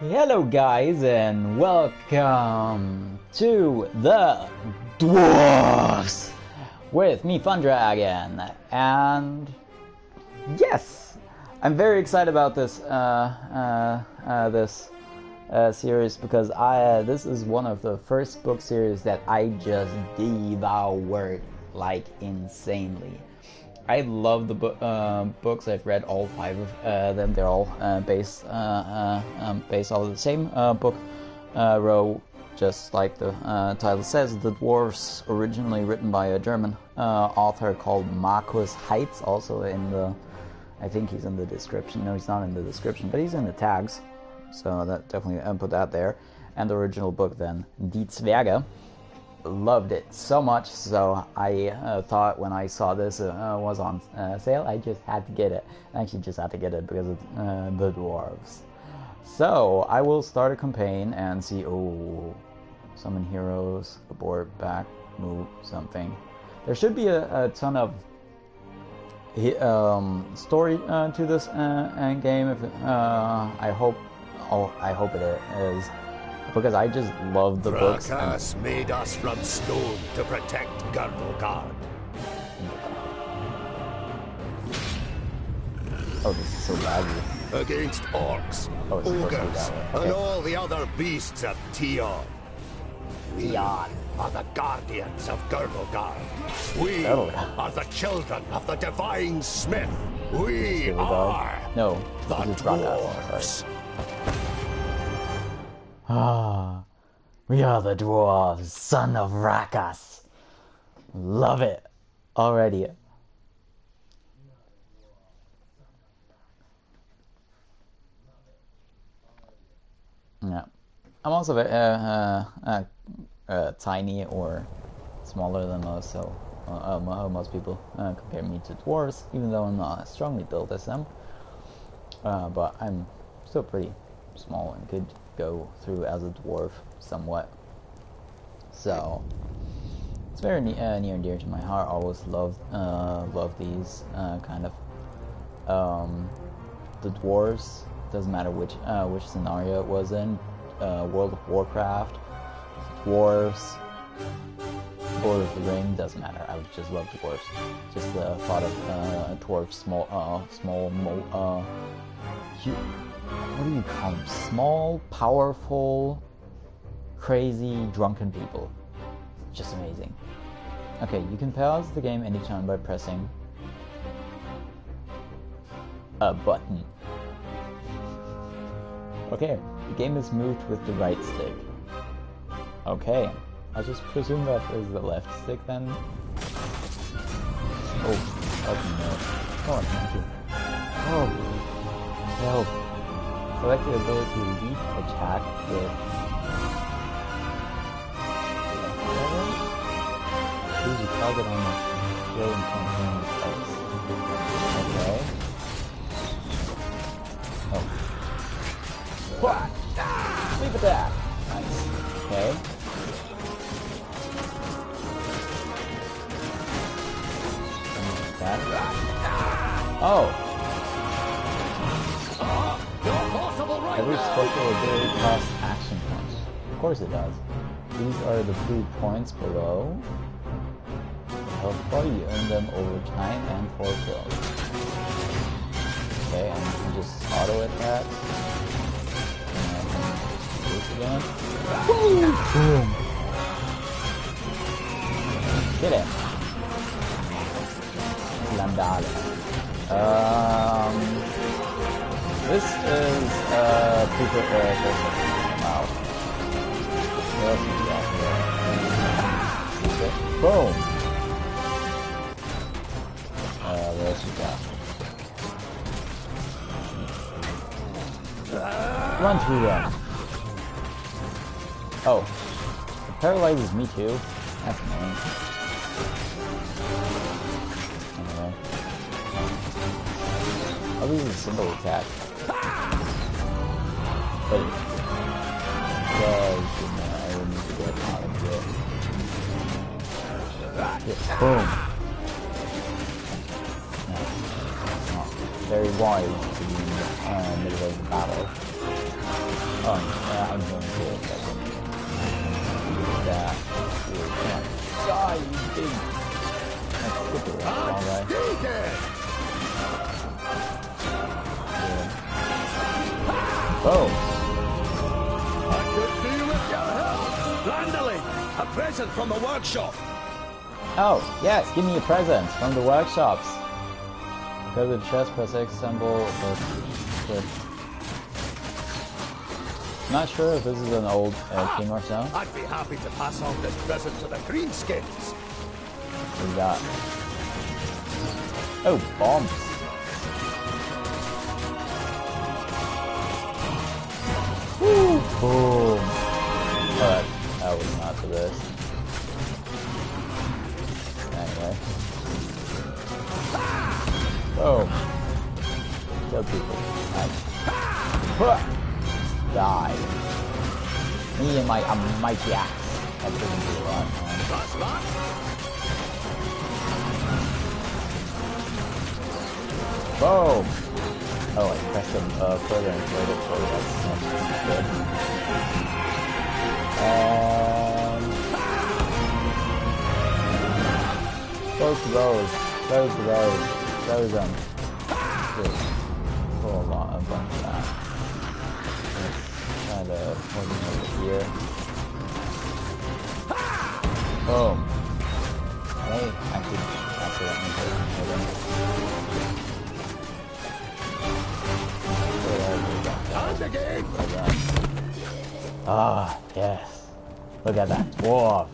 Hello guys and welcome to the Dwarves with me Fundragon, and yes, I'm very excited about this series because this is one of the first book series that I just devoured like insanely. I love the books. I've read all 5 of them. They're all based on the same book row, just like the title says. The Dwarves, originally written by a German author called Markus Heitz. Also in the, I think he's in the description. No, he's not in the description, but he's in the tags. So that definitely put that there. And the original book then, Die Zwerge. Loved it so much, so I thought when I saw this was on sale, I just had to get it. I actually just had to get it because of the Dwarves. So I will start a campaign and see. Oh, summon heroes, abort, back, move, something. There should be a ton of story to this game. If I hope it is. Because I just love the books. Fracas made us from stone to protect Girdlegard. Oh, this is so laggy. Against orcs, ogres, and all the other beasts of Tion. We are the guardians of Girdlegard. We are the children of the divine smith. We are the Dwarves. Ah, we are the Dwarves, son of Rakas. Love it already. Yeah, I'm also tiny or smaller than most, so most people compare me to dwarves, even though I'm not as strongly built as them. But I'm still pretty small and could go through as a dwarf somewhat. So it's very near and dear to my heart. Always loved these kind of the dwarves. Doesn't matter which scenario it was in. World of Warcraft, dwarves, Lord of the Ring, doesn't matter. I would just love dwarves. Just the thought of dwarves, what do you call them? Small, powerful, crazy, drunken people. Just amazing. Okay, you can pause the game anytime by pressing a button. Okay, the game is moved with the right stick. Okay, I'll just presume that is the left stick then. Oh no. Oh, thank you. Oh, help. Select the ability to leap attack with choose a target on the kill and campaign space. Okay. Oh. Leap attack! Nice. Okay. That. Oh! Every special ability costs action points. Of course it does. These are the 3 points below. The health bar, you earn them over time and for kills. Okay, and you can just auto attack. And this again. Boom! Get it. Landale. This is people wow. What else we got here? Boom. What else we got? Run through them. Oh, it paralyzes me too. That's annoying. Anyway, I'll use a single attack. But I would need to get out of it. Boom. No, very wise to be in the middle of the battle. Oh, yeah, I'm going to that. Dude, come on. Die, you big... That's super wrong way. Boom. I could do with your help. Landally, a present from the workshop. Oh, yes, give me a present from the workshops. Go to the chest, press X symbol. Not sure if this is an old king or so. I'd be happy to pass on this present to the greenskins. What do we got? Oh, bombs. Woo! Boom. Alright, that was not for this. Anyway. Boom. Kill people. Nice. Die. Me and my mighty axe. That doesn't do a lot. Boom! Oh, I pressed them further and further. That's good. Close to those. Close to those. Close them. Good. Pull a bunch of that. Let's try to put them over here. Boom. Hey, actually, accidentally hit him. Ah, yes. Look at that dwarf.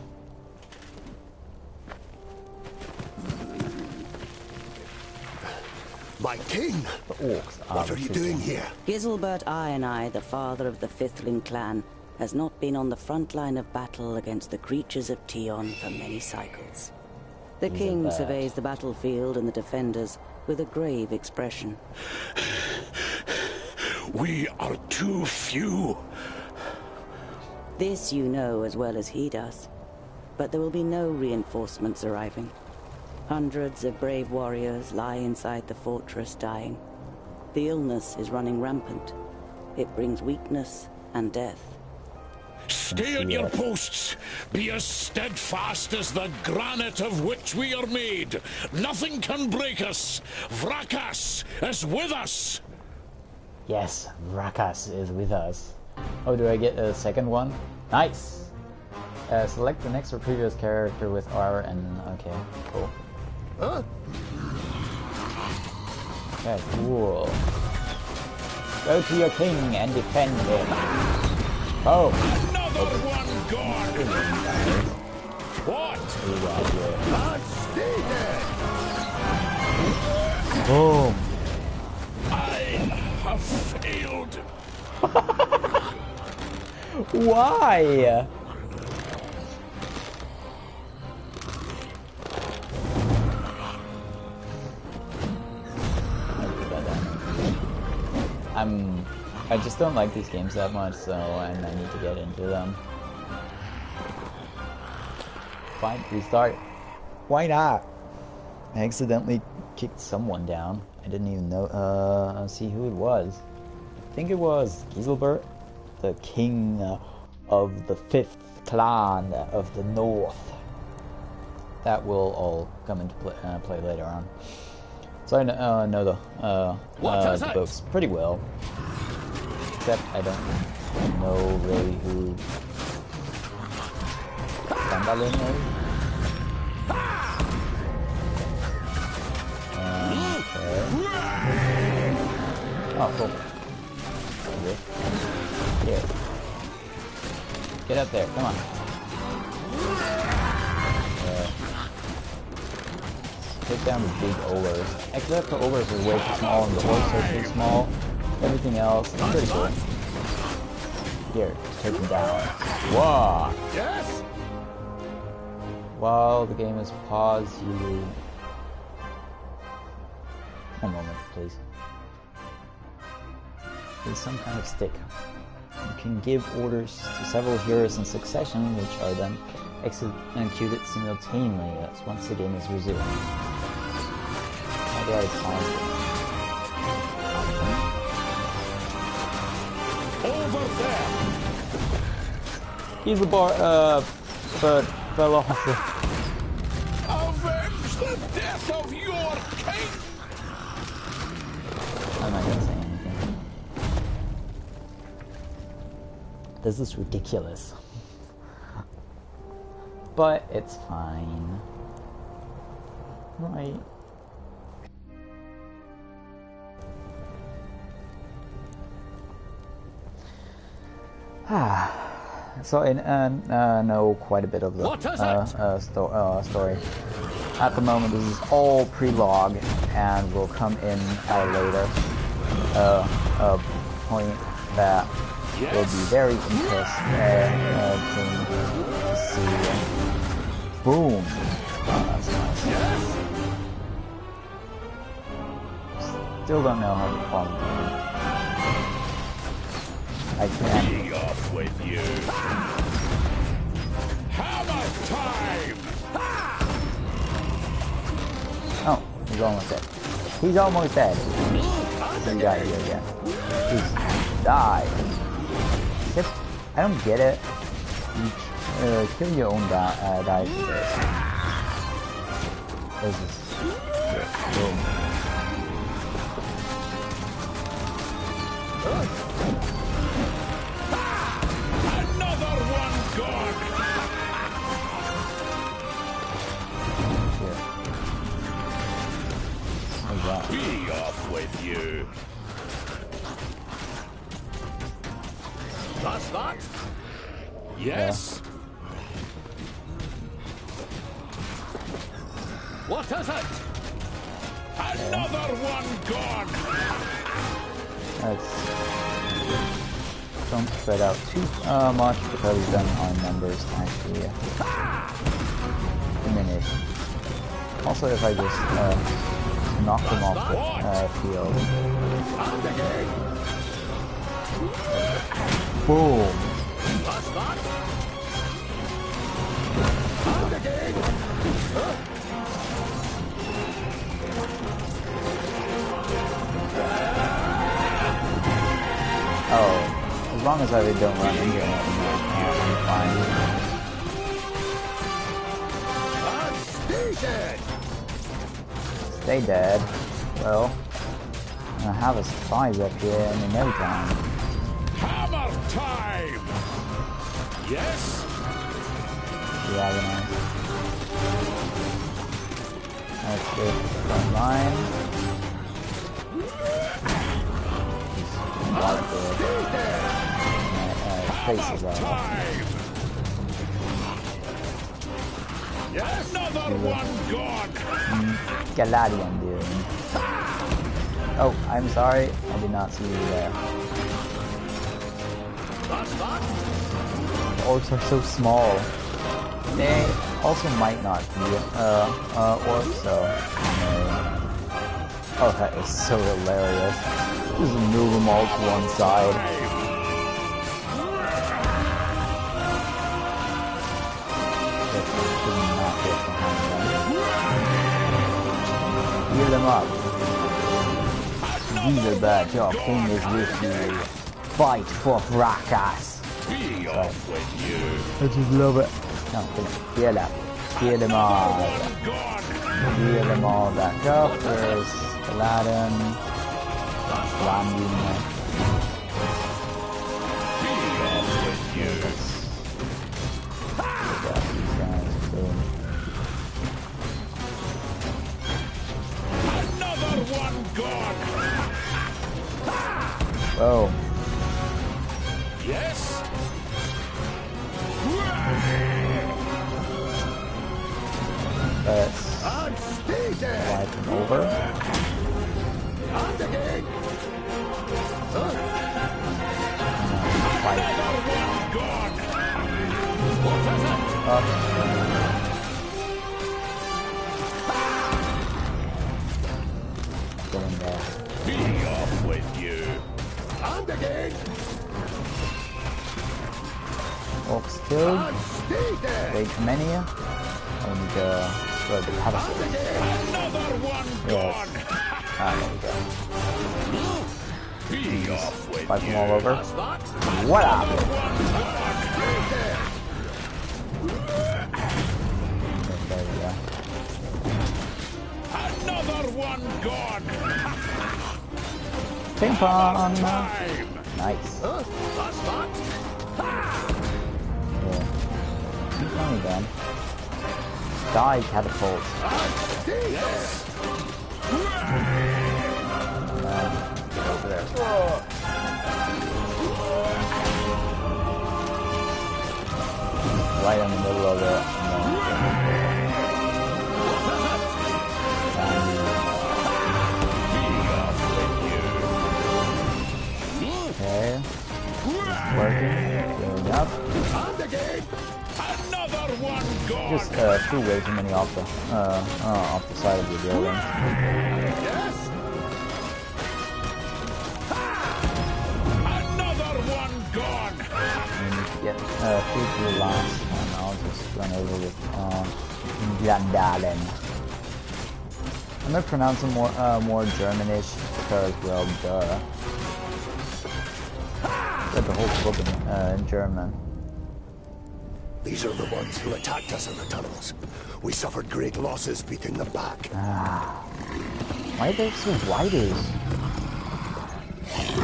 My king! The orcs are What are you doing here? Giselbert I, the father of the Fifthling clan, has not been on the front line of battle against the creatures of Tion for many cycles. The king surveys the battlefield and the defenders with a grave expression. We are too few. This you know as well as he does. But there will be no reinforcements arriving. Hundreds of brave warriors lie inside the fortress dying. The illness is running rampant. It brings weakness and death. Stay at your posts. Be as steadfast as the granite of which we are made. Nothing can break us. Vrakas is with us. Yes, Vrakas is with us. Oh, do I get a second one? Nice! Select the next or previous character with R and... Okay, cool. Huh? Okay, cool. Go to your king and defend him. Oh! Another one gone! What? Boom! I have failed. Why? I just don't like these games that much, so I need to get into them. Fine, restart. Why not? I accidentally kicked someone down. I didn't even know, see who it was. I think it was Giselbert, the king of the 5th clan of the north. That will all come into play later on. So I know the books pretty well. Except I don't know really who Sandalin is. Okay. Oh, cool. Here. Get up there, come on. Take down the big ogres. Except the ogres are way too small and the orcs are too small. Everything else is pretty cool. Here, take them down. Whoa! Yes! While the game is paused, you... One moment, please. There's some kind of stick. You can give orders to several heroes in succession, which are then executed simultaneously once the game is resumed. How do I pause it? Over there! He's a but fell off. Avenge the death of your king! I'm not gonna say anything. This is ridiculous. But it's fine. Right. So I know quite a bit of the story. At the moment, this is all pre-log and will come in at a later point that will be very interesting to see. Boom! Oh, that's nice. Still don't know how to follow them. I can't. Be off with you. Hammer time! Oh, he's almost dead. He's almost dead. Some guy here again. Please die. Except, I don't get it. You kill your own guys with this. This is boom. Another one gone! Here. What's that? Be off with you. That's that? Yes? What is it? Another one gone! Let's don't spread out too much because then our numbers actually diminish. Also, if I just knock them off the field. Boom! That's that? Oh, as long as I don't run into it, I'm fine. Stay dead. Well, I'm gonna have a surprise up here in no time. Hammer time! Yes? Yeah, that's the front line. Faces out. Yes, another one gone. Galadian dude. Oh, I'm sorry. I did not see you there. The orcs are so small. They also might not be orcs, so. Oh, that is so hilarious. Just move them all to one side. Heal them up. These are bad. Your king is with you. Fight for Brakas. Be off with you. I just love it. No, heal up. Heal them all. Heal them all back up. There's Aladdin. Landing. Be off with you. Another one gone. Whoa. Yes? Let's wipe them over. Up. Get in there. Be off with you. And again. Orcs killed. Wait, many. I need to throw the pedestal. Another one gone. Ah, there we go. Be off with Wipe them you. all over. What up? Another one gone. There we go. Another one gone. Ping pong. Nice. That's that. Yeah. Keep going then. Die, catapult. Yes. Get over there. Right in the middle of it. Okay. Working. Going up. And again. Another one gone. Just threw way too many off the side of the building. Yes. Another one gone. Get through to the last one. I'll just run over with Glandalen. I'm gonna pronounce them more Germanish because, well, duh. Read the whole book in German. These are the ones who attacked us in the tunnels. We suffered great losses beating them back. Why are they so whitish?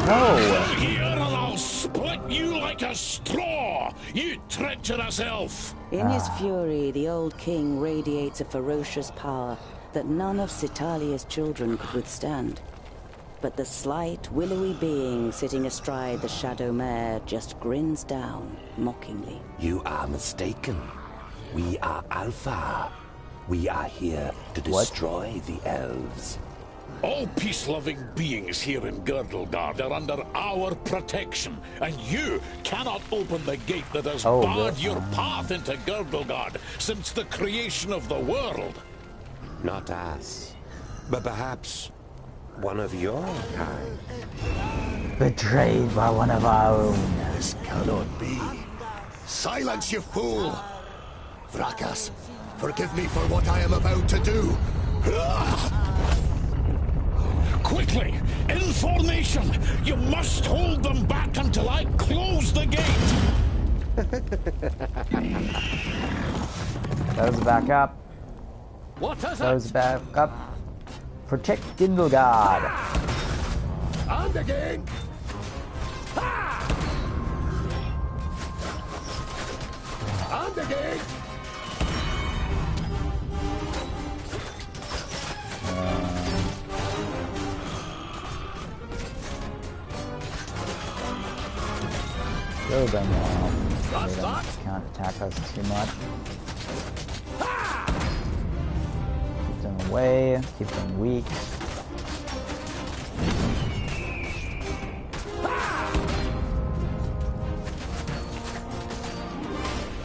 No! Here and I'll split you like a straw, you treacherous elf! In his fury, the old king radiates a ferocious power that none of Citalia's children could withstand. But the slight, willowy being sitting astride the shadow mare just grins down, mockingly. You are mistaken. We are Alpha. We are here to destroy the elves. All peace-loving beings here in Girdlegard are under our protection, and you cannot open the gate that has barred your path into Girdlegard since the creation of the world. Not us, but perhaps one of your kind. Betrayed by one of our own. This cannot be. Silence, you fool! Vrakas, forgive me for what I am about to do. Quickly! In formation! You must hold them back until I close the gate! Those back up. What is Those back up. Protect Girdlegard. And again. And again. Kill them all. They can't attack us too much. Keep them away, keep them weak.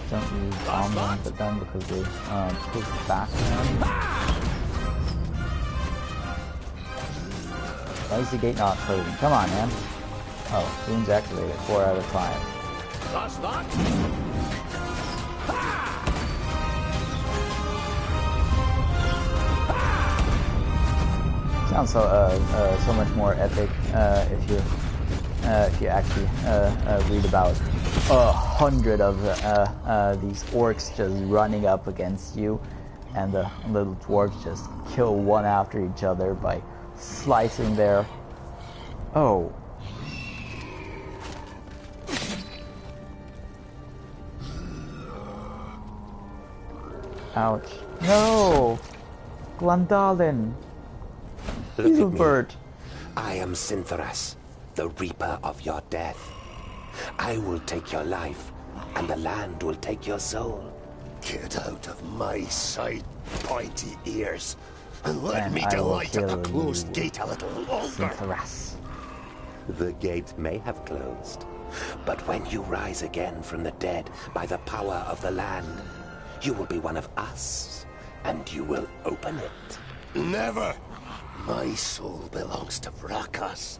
Don't use bomb ones at them because they push back on them. Why is the gate not closing? Come on, man. Oh, wounds activated. 4 out of 5. That's that. Sounds so much more epic if you actually read about 100 of these orcs just running up against you, and the little dwarves just kill one after each other by slicing their... Oh. Ouch. No! Glandalen! Gilbert! I am Sintheras, the Reaper of your death. I will take your life, and the land will take your soul. Get out of my sight, pointy ears, and let And me I will delight at the kill closed you, gate a little longer. Sintheras. The gate may have closed, but when you rise again from the dead by the power of the land, you will be one of us, and you will open it. Never! My soul belongs to Vrakas.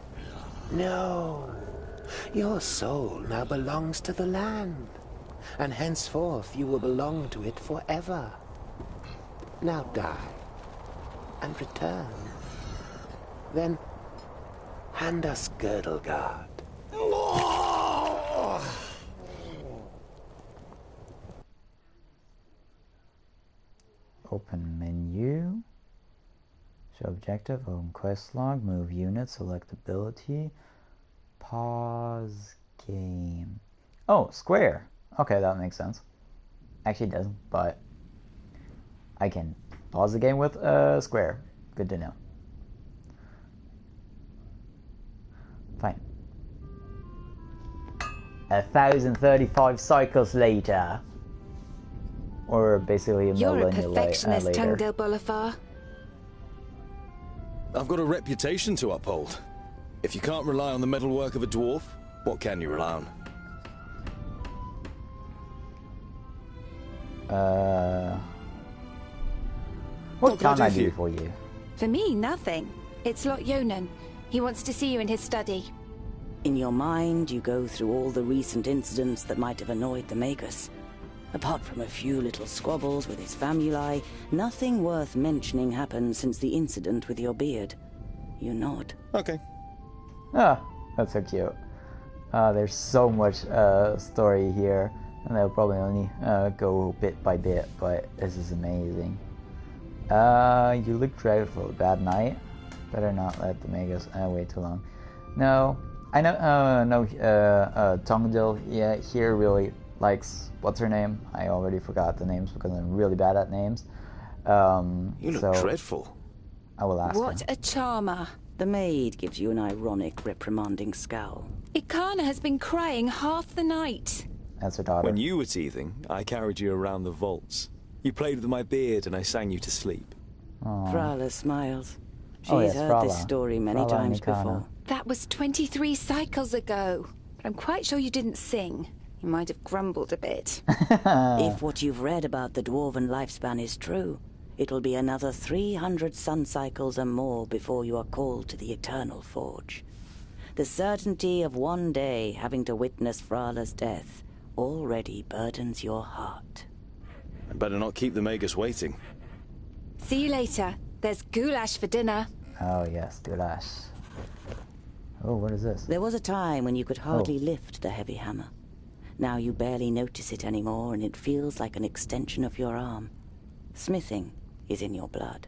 No. Your soul now belongs to the land, and henceforth you will belong to it forever. Now die, and return. Then hand us Girdlegard. Open menu. Show objective, open quest log, move unit, select ability, pause game. Oh, square. Okay, that makes sense. Actually, it doesn't, but I can pause the game with square. Good to know. Fine. 1,035 cycles later. Or basically a millennium later. You're a perfectionist, Tangdil Bolafar. I've got a reputation to uphold. If you can't rely on the metalwork of a dwarf, what can you rely on? What can I do for you? For me, nothing. It's Lot Yonan. He wants to see you in his study. In your mind, you go through all the recent incidents that might have annoyed the Magus. Apart from a few little squabbles with his famuli, nothing worth mentioning happened since the incident with your beard. You nod. Okay. Ah, that's so cute. There's so much story here, and they'll probably only go bit by bit, but this is amazing. You look dreadful. Bad night? Better not let the Magus wait too long. No, I know, Tongdil, yeah, here really likes, what's her name? I already forgot the names because I'm really bad at names. You look dreadful. I will ask What her. a charmer. The maid gives you an ironic, reprimanding scowl. Ikana has been crying half the night. That's her daughter. When you were teething, I carried you around the vaults. You played with my beard and I sang you to sleep. Frala smiles. She's Oh, yes, heard Frala. this story many Frala times Nikana. before. That was 23 cycles ago. But I'm quite sure you didn't sing. You might have grumbled a bit. If what you've read about the dwarven lifespan is true, it'll be another 300 sun cycles and more before you are called to the Eternal Forge. The certainty of one day having to witness Frala's death already burdens your heart. I'd better not keep the Magus waiting. See you later. There's goulash for dinner. Oh yes, goulash. Oh, what is this? There was a time when you could hardly lift the heavy hammer. Now you barely notice it anymore, and it feels like an extension of your arm. Smithing is in your blood.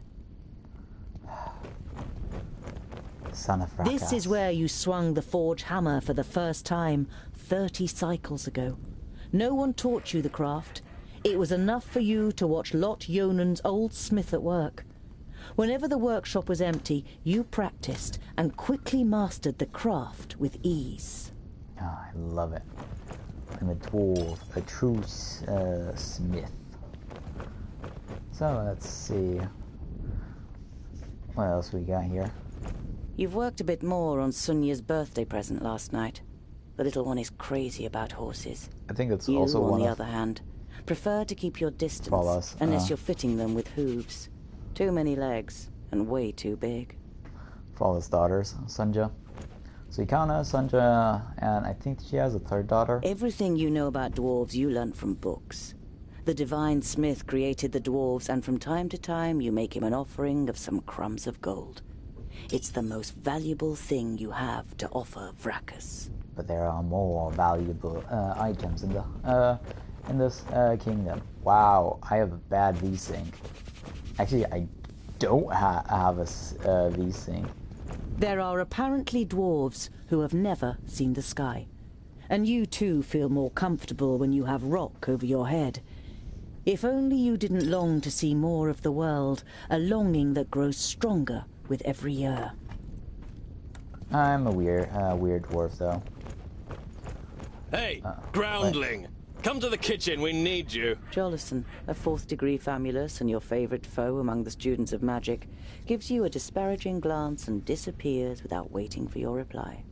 Son of Fracas. This is where you swung the forge hammer for the first time 30 cycles ago. No one taught you the craft. It was enough for you to watch Lot Yonan's old smith at work. Whenever the workshop was empty, you practiced and quickly mastered the craft with ease. Oh, I love it. I'm a dwarf, a true smith. So let's see. What else we got here? You've worked a bit more on Sunya's birthday present last night. The little one is crazy about horses. I think it's You, also on one the of other hand, prefer to keep your distance Frala's, unless you're fitting them with hooves. Too many legs and way too big. Frala's daughters, Sunja. So Ikana, Sunja, and I think she has a third daughter. Everything you know about dwarves you learnt from books. The divine smith created the dwarves, and from time to time you make him an offering of some crumbs of gold. It's the most valuable thing you have to offer Vracus. But there are more valuable items in this kingdom. Wow, I have a bad V-Sync. Actually, I don't have a V-Sync. There are apparently dwarves who have never seen the sky. And you too feel more comfortable when you have rock over your head. If only you didn't long to see more of the world, a longing that grows stronger with every year. I'm a weird dwarf, though. Hey, groundling! Come to the kitchen, we need you. Jolison, a 4th degree famulus and your favorite foe among the students of magic, gives you a disparaging glance and disappears without waiting for your reply.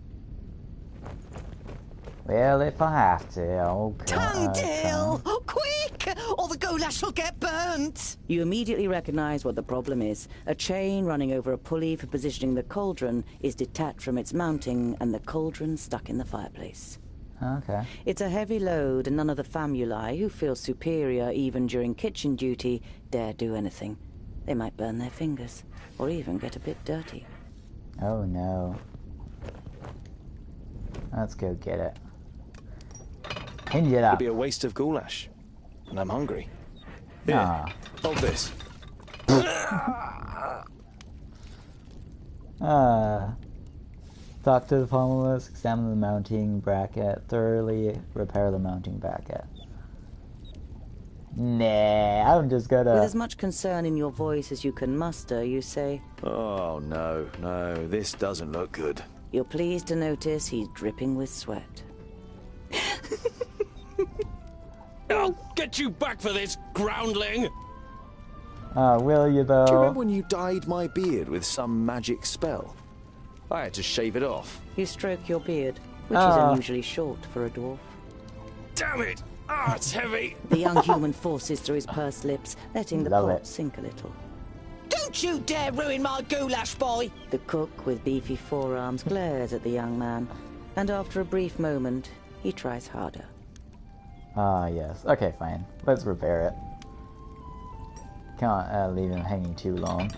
Well, if I have to, I'll Tangdil! Oh, quick! Or the goulash will get burnt! You immediately recognize what the problem is. A chain running over a pulley for positioning the cauldron is detached from its mounting, and the cauldron stuck in the fireplace. Okay. It's a heavy load, and none of the famuli, who feel superior even during kitchen duty, dare do anything. They might burn their fingers, or even get a bit dirty. Oh no. Let's go get it. Hinge it up. It'd be a waste of goulash. And I'm hungry. Here, Ah. hold this. Talk to the pommels, examine the mounting bracket, thoroughly repair the mounting bracket. Nah, I'm just gonna... With as much concern in your voice as you can muster, you say, Oh, no, this doesn't look good. You're pleased to notice he's dripping with sweat. I'll get you back for this, groundling! Will you though? Do you remember when you dyed my beard with some magic spell? I had to shave it off. You stroke your beard, which is unusually short for a dwarf. Damn it! Ah, it's heavy! The young human forces through his pursed lips, letting the Love pot it. sink a little. Don't you dare ruin my goulash, boy! The cook with beefy forearms glares at the young man, and after a brief moment, he tries harder. Yes. Okay, fine. Let's repair it. Can't leave him hanging too long.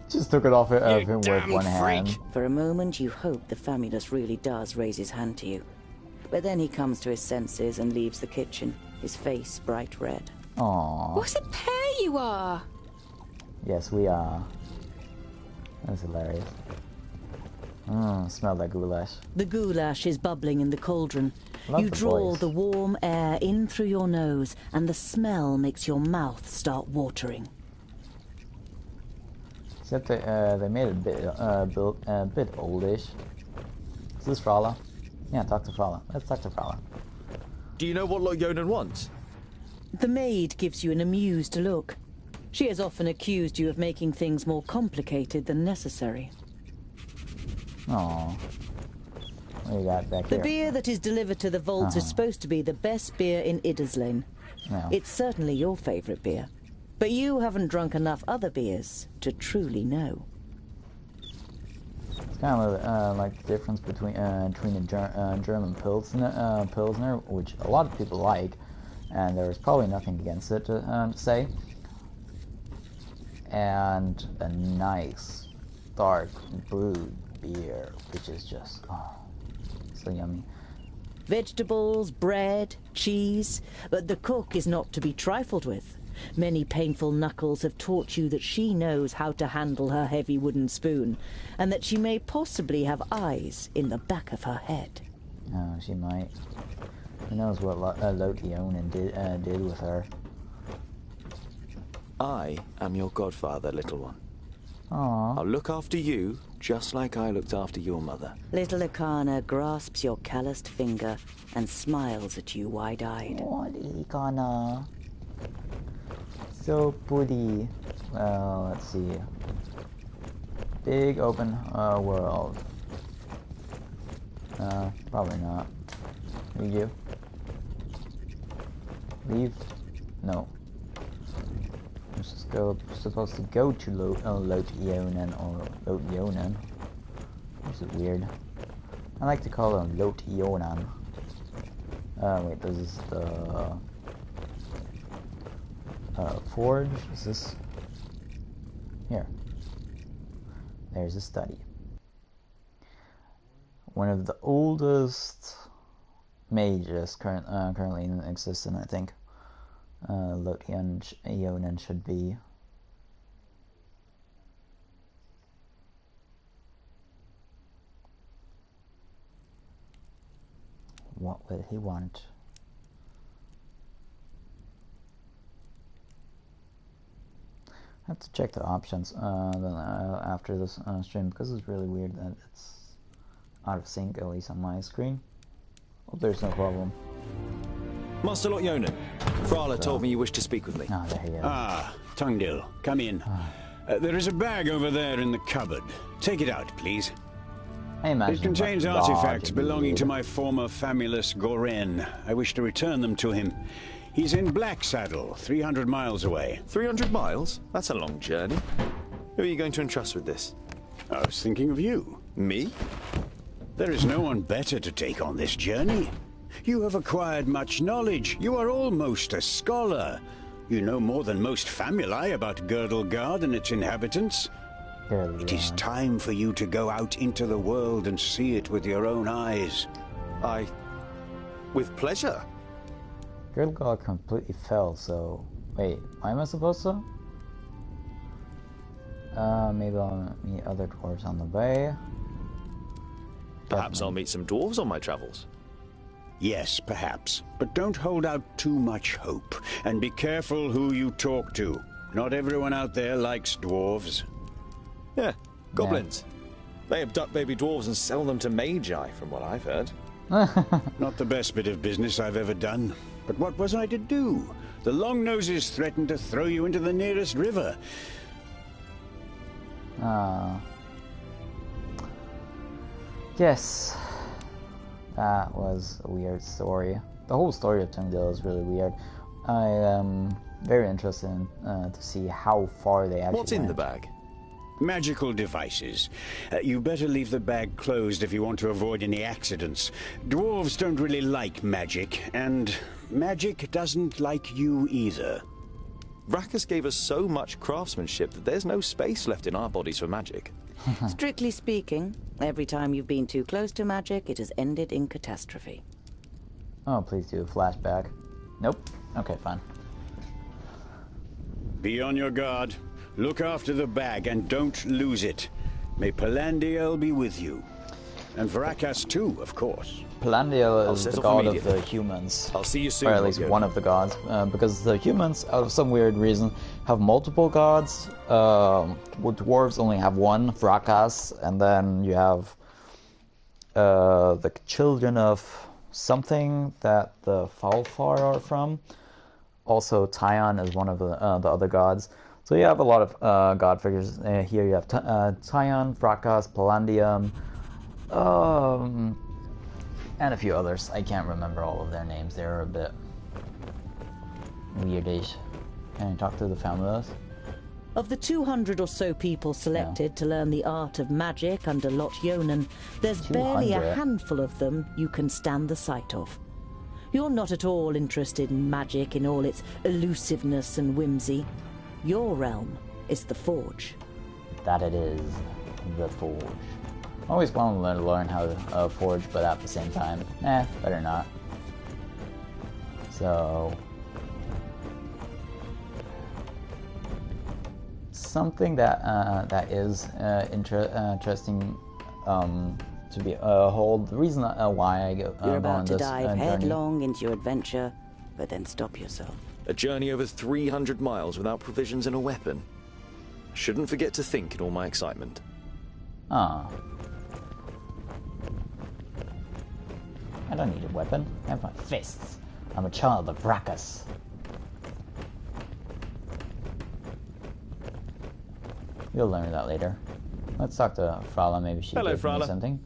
Just took it off of him with one hand. For a moment, you hope the famulus really does raise his hand to you. But then he comes to his senses and leaves the kitchen, his face bright red. Aww. What a pair you are! Yes, we are. That's hilarious. Smell that goulash. The goulash is bubbling in the cauldron. Love You the draw voice. the warm air in through your nose, and the smell makes your mouth start watering. Except they made it a bit oldish. Is this Frala? Yeah, talk to Frala. Let's talk to Frala. Do you know what Lord Yonan wants? The maid gives you an amused look. She has often accused you of making things more complicated than necessary. Aww. What do you got back The here? beer that is delivered to the vaults is supposed to be the best beer in Idderslane. No. It's certainly your favourite beer. But you haven't drunk enough other beers to truly know. It's kind of like the difference between a German Pilsner, which a lot of people like, and there's probably nothing against it to say, and a nice dark brewed beer, which is just so yummy. Vegetables, bread, cheese, but the cook is not to be trifled with. Many painful knuckles have taught you that she knows how to handle her heavy wooden spoon, and that she may possibly have eyes in the back of her head. Oh, she might. Who knows what Lotionen did with her. I am your godfather, little one. Aww. I'll look after you, just like I looked after your mother. Little Akana grasps your calloused finger and smiles at you wide-eyed. Oh, Ikana. So pretty. Well, let's see. Big open world. Probably not. Leave you? Leave? No. I'm just supposed to go to Lotionen or Lotionen. This is weird. I like to call them Lotionen. Wait, this is the forge. Is this here? There's a study. One of the oldest mages currently in existence, I think. Lotionen should be. What will he want? I have to check the options after this stream, because it's really weird that it's out of sync, at least on my screen. Hope there's no problem. Master Lord Yonan, Frala told me you wish to speak with me. Ah, there he is. Ah, Tungdil, come in. There is a bag over there in the cupboard. Take it out, please. I imagine It contains what dog artifacts it belonging is. to my former famulus Goren. I wish to return them to him. He's in Black Saddle, 300 miles away. 300 miles? That's a long journey. Who are you going to entrust with this? I was thinking of you. Me? There is no one better to take on this journey. You have acquired much knowledge. You are almost a scholar. You know more than most famuli about Girdlegard and its inhabitants. It is time for you to go out into the world and see it with your own eyes. With pleasure. Girdlegard completely fell, so... Wait, why am I supposed to? Maybe I'll meet other dwarves on the way. Perhaps I'll meet some dwarves on my travels. Yes, perhaps. But don't hold out too much hope. And be careful who you talk to. Not everyone out there likes dwarves. Yeah, goblins. Yeah. They abduct baby dwarves and sell them to magi, from what I've heard. Not the best bit of business I've ever done. But what was I to do? The Longnoses threatened to throw you into the nearest river. Yes. That was a weird story. The whole story of Tungdil is really weird. I am very interested in, to see how far they actually What's in the bag? Magical devices. You better leave the bag closed if you want to avoid any accidents. Dwarves don't really like magic, and magic doesn't like you either. Vrakas gave us so much craftsmanship that there's no space left in our bodies for magic. Strictly speaking, every time you've been too close to magic, it has ended in catastrophe. Oh, please do a flashback. Nope. Okay, fine. Be on your guard. Look after the bag and don't lose it. May Palandiel be with you. And Vrakas too, of course. Palandiel is the god of the humans. I'll see you soon. Or at least one of the gods. Because the humans, out of some weird reason, have multiple gods. Dwarves only have one, Vrakas. And then you have the children of something that the Falfar are from. Also, Tyon is one of the other gods. So you have a lot of god figures. Here you have Tyon, Vrakas, Palandium, and a few others. I can't remember all of their names. They're a bit weirdish. Can you talk to the families? Of the 200 or so people selected to learn the art of magic under Lot Yonan, there's barely a handful of them you can stand the sight of. You're not at all interested in magic in all its elusiveness and whimsy. Your realm is the Forge. That it is, the Forge. I always wanted to learn how to forge, but at the same time, better not. So, something that that is interesting to be hold. The reason why I go You're about on to this dive headlong into your adventure, but then stop yourself. A journey over 300 miles without provisions and a weapon. Shouldn't forget to think in all my excitement. Ah. I don't need a weapon. I have my fists. I'm a child of Vrakas. You'll learn that later. Let's talk to Frala. Maybe she can give me something.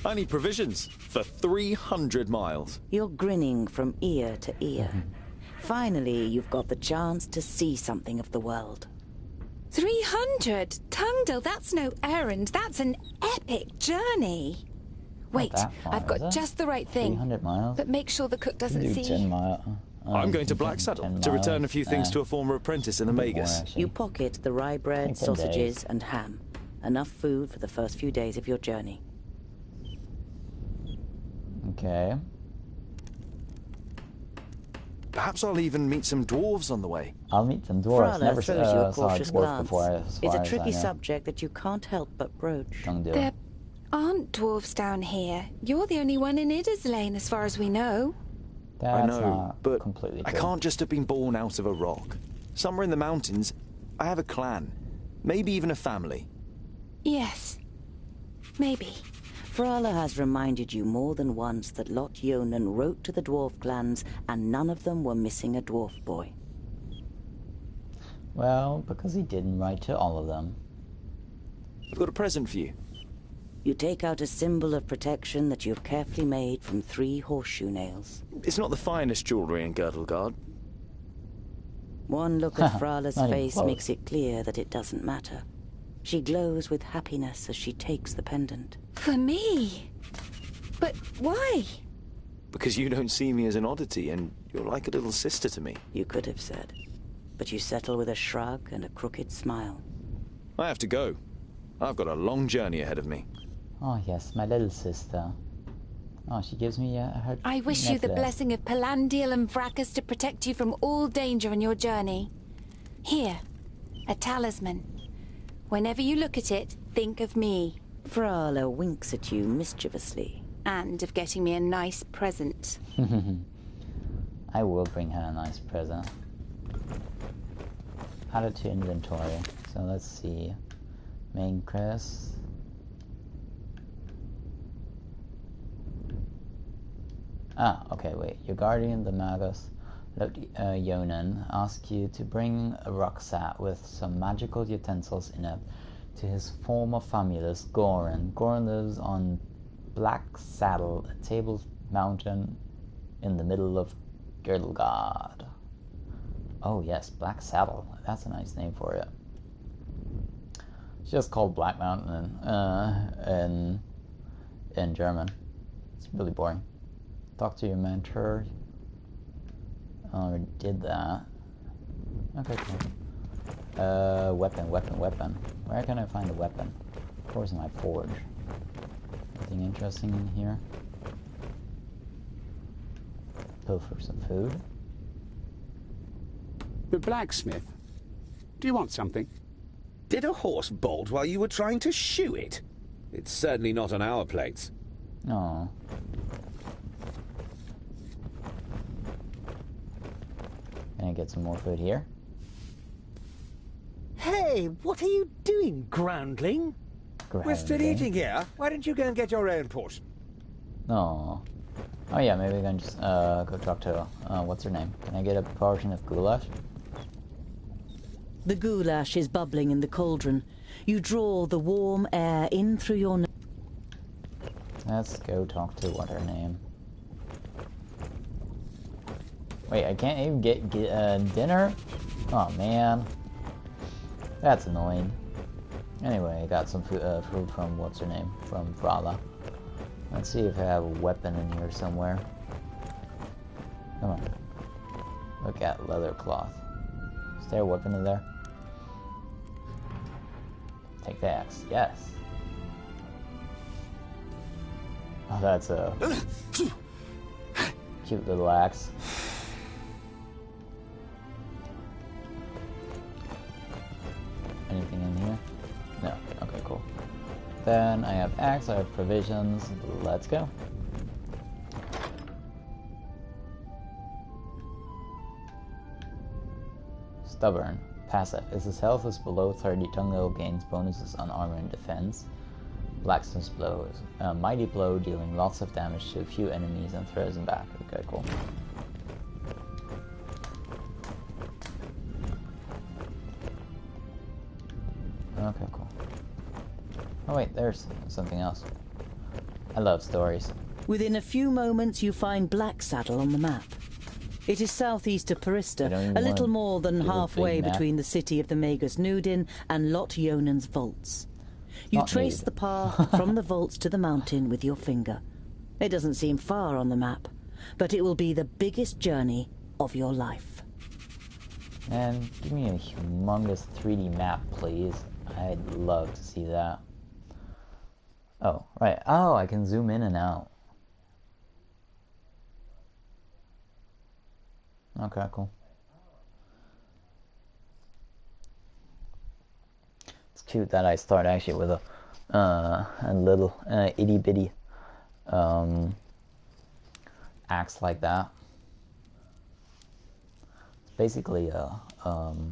I need provisions for 300 miles. You're grinning from ear to ear. Finally, you've got the chance to see something of the world. 300? Tungdil, that's no errand. That's an epic journey. Wait, I've got just the right thing. 300 miles? But make sure the cook doesn't see. 10 miles. I'm going to Blacksaddle to return a few things to a former apprentice in the Magus. You pocket the rye bread, sausages, and ham. Enough food for the first few days of your journey. Okay. Perhaps I'll even meet some dwarves on the way. I'll meet some dwarves. Frala Never throws you a saw a cautious dwarf glance. before. It's a tricky subject that you can't help but broach. There aren't dwarves down here. You're the only one in Idaslane, as far as we know. That's I know, not but completely I true. can't just have been born out of a rock. Somewhere in the mountains, I have a clan. Maybe even a family. Yes. Maybe. Frala has reminded you more than once that Lot Yonan wrote to the dwarf clans, and none of them were missing a dwarf boy. Well, because he didn't write to all of them. I've got a present for you. You take out a symbol of protection that you've carefully made from 3 horseshoe nails. It's not the finest jewelry in Girdlegard. One look at Frala's Not even face close. makes it clear that it doesn't matter. She glows with happiness as she takes the pendant. For me? But why? Because you don't see me as an oddity, and you're like a little sister to me. You could have said. But you settle with a shrug and a crooked smile. I have to go. I've got a long journey ahead of me. Oh yes, my little sister. Oh, she gives me her I wish you the blessing of Palandial and Vracus to protect you from all danger on your journey. Here, a talisman. Whenever you look at it, think of me. Vrala winks at you mischievously. And of getting me a nice present. I will bring her a nice present. Add it to inventory. So let's see. Main quest. Ah, okay, wait. Your guardian, the Magus, Yonan, asks you to bring a rucksack with some magical utensils in it to his former famulus, Goran. Goran lives on Black Saddle, a table mountain in the middle of Girdlegard. Oh yes, Black Saddle. That's a nice name for it. It's just called Black Mountain in German. It's really boring. Talk to your mentor. Oh, we did that. Okay, cool. Weapon. Where can I find a weapon? Of course, in my forge. Anything interesting in here? Pilfer some food. The blacksmith. Do you want something? Did a horse bolt while you were trying to shoe it? It's certainly not on our plates. Oh. Can I get some more food here? Hey, what are you doing, groundling? We're still eating here. Why don't you go and get your own portion? No. Oh yeah, maybe we can just go talk to what's her name? Can I get a portion of goulash? The goulash is bubbling in the cauldron. You draw the warm air in through your nose. Let's go talk to what's her name. Wait, I can't even get dinner? Oh man. That's annoying. Anyway, I got some food from what's her name? From Vrala. Let's see if I have a weapon in here somewhere. Come on. Look at leather cloth. Is there a weapon in there? Take the axe. Yes. Oh, that's a cute little axe. Anything in here? No. Okay, cool. Then I have axe, I have provisions. Let's go. Stubborn. Passive. If his health is below 30, Tungdale gains bonuses on armor and defense. Blacksmith's blow is a mighty blow, dealing lots of damage to a few enemies and throws them back. Okay, cool. Okay, cool. Oh wait, there's something else. I love stories. Within a few moments you find Black Saddle on the map. It is southeast of Parista, a little more than halfway between the city of the Magus Nudin and Lot Yonan's vaults. You trace the path from the vaults to the mountain with your finger. It doesn't seem far on the map, but it will be the biggest journey of your life. And give me a humongous 3D map, please. I'd love to see that. Oh, right. Oh, I can zoom in and out. Okay, cool. It's cute that I start actually with a little itty bitty axe like that. It's basically a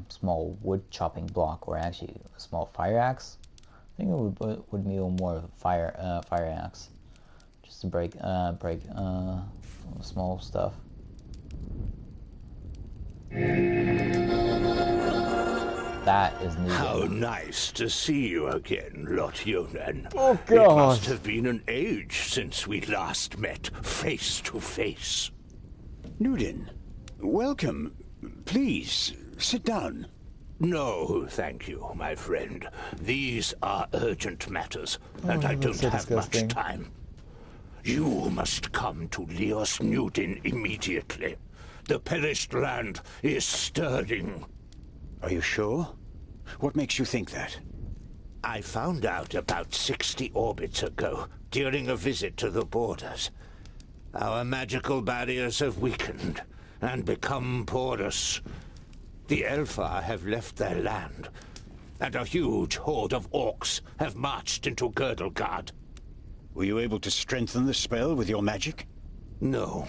small wood chopping block, or actually a small fire axe. I think it would be more of a fire axe, just to break small stuff. That is new. How nice to see you again, Lot Yonan. Oh God! It must have been an age since we last met face to face. Nudin, welcome. Please sit down. No, thank you, my friend. These are urgent matters, and I don't have much time. You must come to Leos Nudin immediately. The perished land is stirring. Are you sure? What makes you think that? I found out about 60 orbits ago, during a visit to the borders. Our magical barriers have weakened and become porous. The Elfar have left their land, and a huge horde of orcs have marched into Girdlegard. Were you able to strengthen the spell with your magic? No.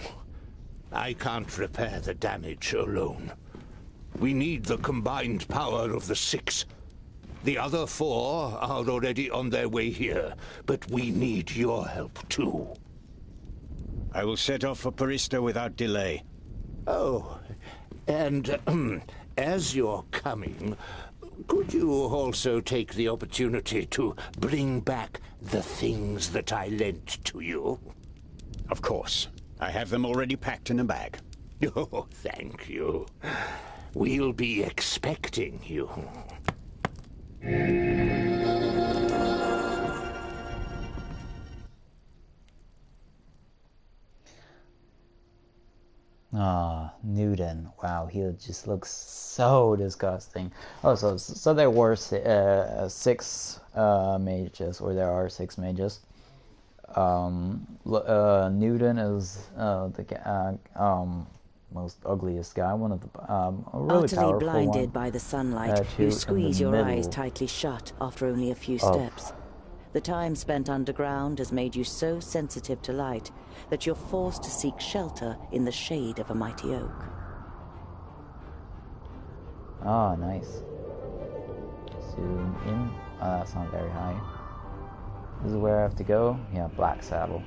I can't repair the damage alone. We need the combined power of the 6. The other 4 are already on their way here, but we need your help too. I will set off for Parista without delay. Oh, and as you're coming, could you also take the opportunity to bring back the things that I lent to you? Of course. I have them already packed in a bag. Oh, thank you. We'll be expecting you. Ah, Newton. Wow, he just looks so disgusting. Oh, so there were 6 mages, or there are 6 mages. Newton is the most ugliest guy, one of the really utterly powerful blinded one. by the sunlight, you squeeze your eyes tightly shut after only a few steps. The time spent underground has made you so sensitive to light that you're forced to seek shelter in the shade of a mighty oak. Ah, nice. Zoom in. Oh, that's not very high. This is where I have to go. Yeah, Black Saddle.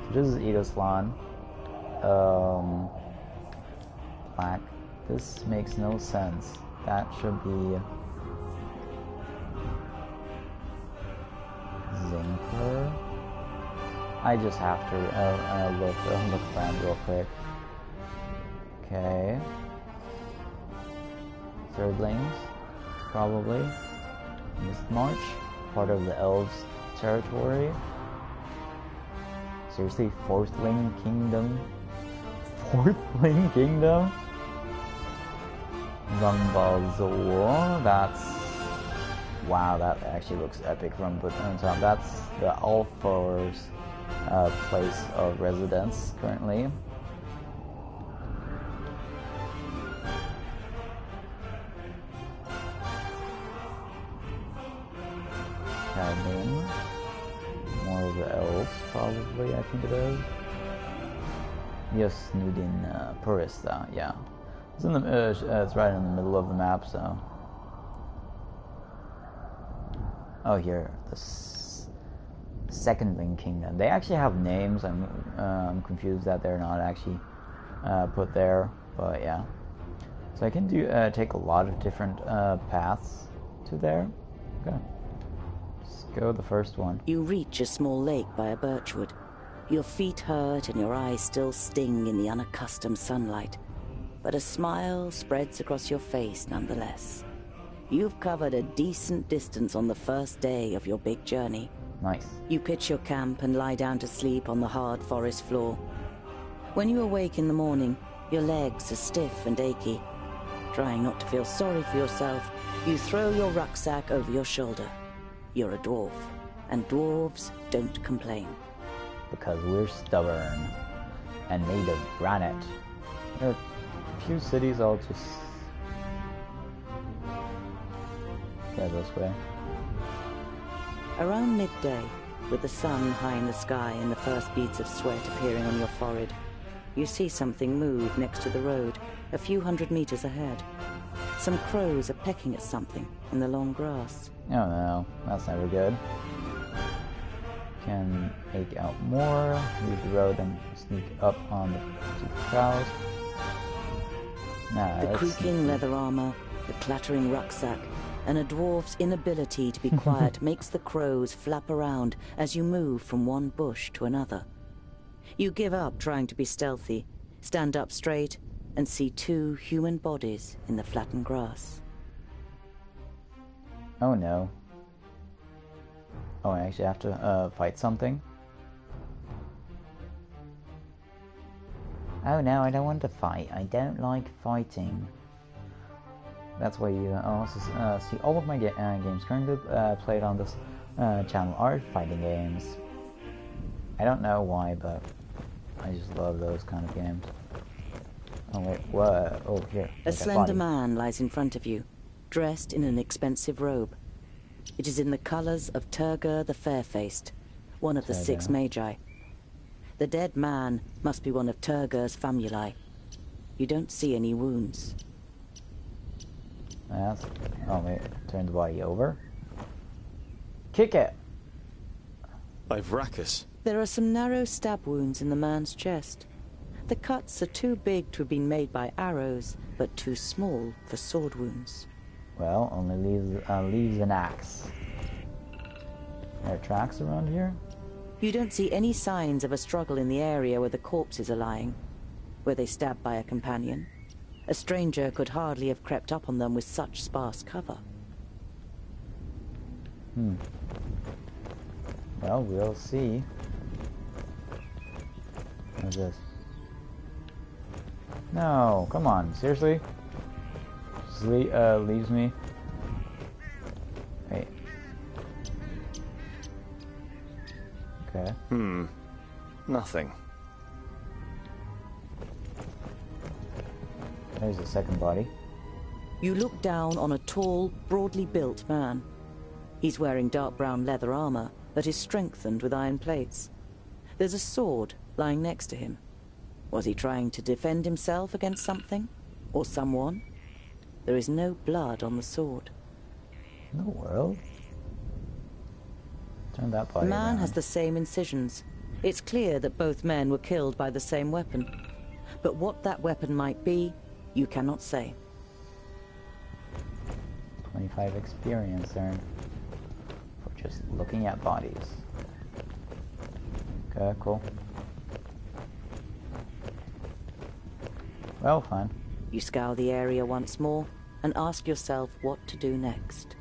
So this is Edoslan. Black. This makes no sense. That should be Zinkler. I just have to look around real quick. Okay. Thirdlings, probably. Mistmarch, part of the elves' territory. Seriously, Fourthling Kingdom? Fourthling Kingdom? Zambazor, that's... Wow, that actually looks epic from the top. That's the Alfor's place of residence currently. Cabin. More of the elves, probably, I think it is. Yes, Nudin Purista, yeah. It's in the it's right in the middle of the map, so. Oh, here, the Secondling Kingdom. They actually have names. I'm confused that they're not actually put there, but yeah. So I can do take a lot of different paths to there. Okay, let's go the first one. You reach a small lake by a birchwood. Your feet hurt and your eyes still sting in the unaccustomed sunlight, but a smile spreads across your face nonetheless. You've covered a decent distance on the first day of your big journey. Nice. You pitch your camp and lie down to sleep on the hard forest floor. When you awake in the morning, your legs are stiff and achy. Trying not to feel sorry for yourself, you throw your rucksack over your shoulder. You're a dwarf, and dwarves don't complain. Because we're stubborn and made of granite. There are a few cities I'll just go this way. Around midday, with the sun high in the sky and the first beads of sweat appearing on your forehead, you see something move next to the road, a few hundred meters ahead. Some crows are pecking at something in the long grass. Oh no, that's never good. Can make out more, leave the road and sneak up on the 2 cows. Nah, the creaking leather armor, the clattering rucksack, and a dwarf's inability to be quiet makes the crows flap around as you move from one bush to another. You give up trying to be stealthy, stand up straight, and see 2 human bodies in the flattened grass. Oh no. Oh, I actually have to fight something? Oh no, I don't want to fight. I don't like fighting. That's why you also see all of my games currently played on this channel are fighting games. I don't know why, but I just love those kind of games. Oh wait, what? Oh, here. A slender man lies in front of you, dressed in an expensive robe. It is in the colors of Turgur the Fair-Faced, one of the 6 Magi. The dead man must be one of Turgur's famuli. You don't see any wounds. Yes. Oh wait, turn the body over. Kick it! By Vracus. There are some narrow stab wounds in the man's chest. The cuts are too big to have been made by arrows, but too small for sword wounds. Well, only leaves an axe. Are there tracks around here? You don't see any signs of a struggle in the area where the corpses are lying. Were they stabbed by a companion? A stranger could hardly have crept up on them with such sparse cover. Well, we'll see. What's this? No, come on, seriously? Just leaves me. Wait. Okay. Nothing. There's the second body. You look down on a tall, broadly built man. He's wearing dark brown leather armor that is strengthened with iron plates. There's a sword lying next to him. Was he trying to defend himself against something? Or someone? There is no blood on the sword. In the world? Turn that body The man around. has the same incisions. It's clear that both men were killed by the same weapon. But what that weapon might be, you cannot say. 25 experience earned for just looking at bodies. Okay, cool. Well, fine. You scour the area once more and ask yourself what to do next.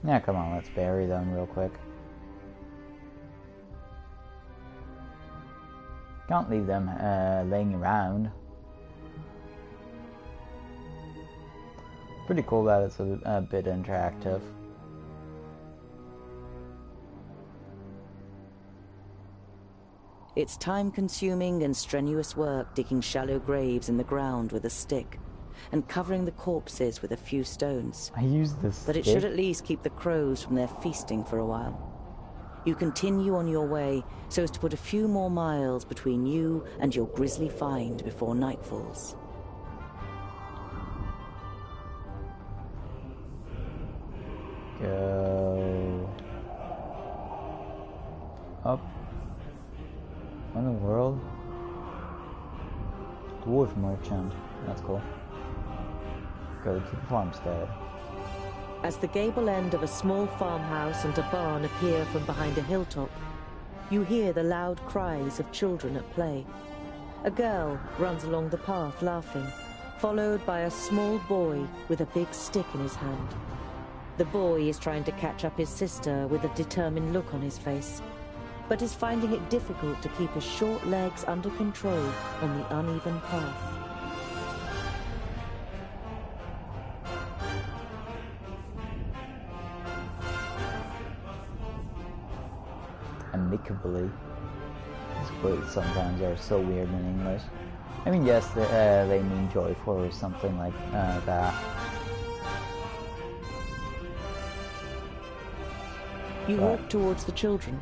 Yeah, come on, let's bury them real quick. Can't leave them laying around. Pretty cool that it's a bit interactive. It's time-consuming and strenuous work digging shallow graves in the ground with a stick and covering the corpses with a few stones. I use this but it should at least keep the crows from their feasting for a while. You continue on your way so as to put a few more miles between you and your grisly find before night falls. Go up. What in the world? Dwarf merchant. That's cool. Go to the farmstead. As the gable end of a small farmhouse and a barn appear from behind a hilltop, you hear the loud cries of children at play. A girl runs along the path laughing, followed by a small boy with a big stick in his hand. The boy is trying to catch up his sister with a determined look on his face, but is finding it difficult to keep his short legs under control on the uneven path. Amicably. These words sometimes are so weird in English. I mean, yes, they mean joyful or something like that. You walk towards the children.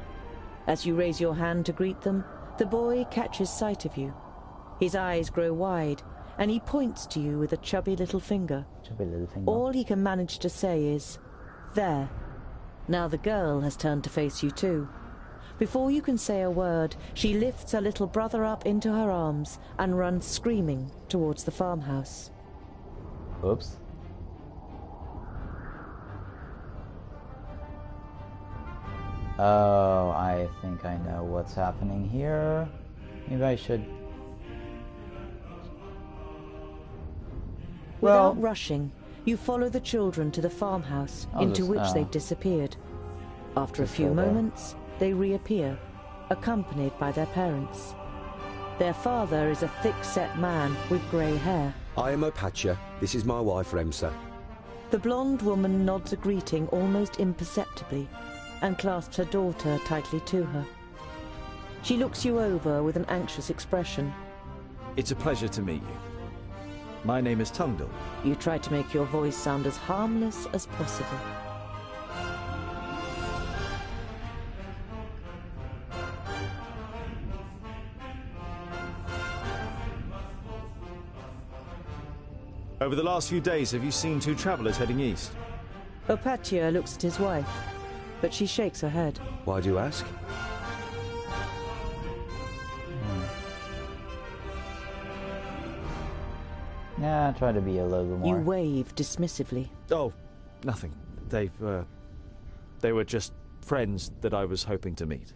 As you raise your hand to greet them, the boy catches sight of you. His eyes grow wide, and he points to you with a chubby little finger. Chubby little finger. All he can manage to say is, "There." Now the girl has turned to face you too. Before you can say a word, she lifts her little brother up into her arms and runs screaming towards the farmhouse. Oops. Oh, I think I know what's happening here. Maybe I should... Without rushing, you follow the children to the farmhouse into which they've disappeared. After a few moments, they reappear, accompanied by their parents. Their father is a thick-set man with grey hair. I am Opacha. This is my wife, Remsa. The blonde woman nods a greeting almost imperceptibly and clasps her daughter tightly to her. She looks you over with an anxious expression. It's a pleasure to meet you. My name is Tungdal. You try to make your voice sound as harmless as possible. Over the last few days, have you seen two travelers heading east? Opatia looks at his wife, but she shakes her head. Why do you ask? Yeah, I try to be a little more. You wave dismissively. Oh, nothing. They were just friends that I was hoping to meet.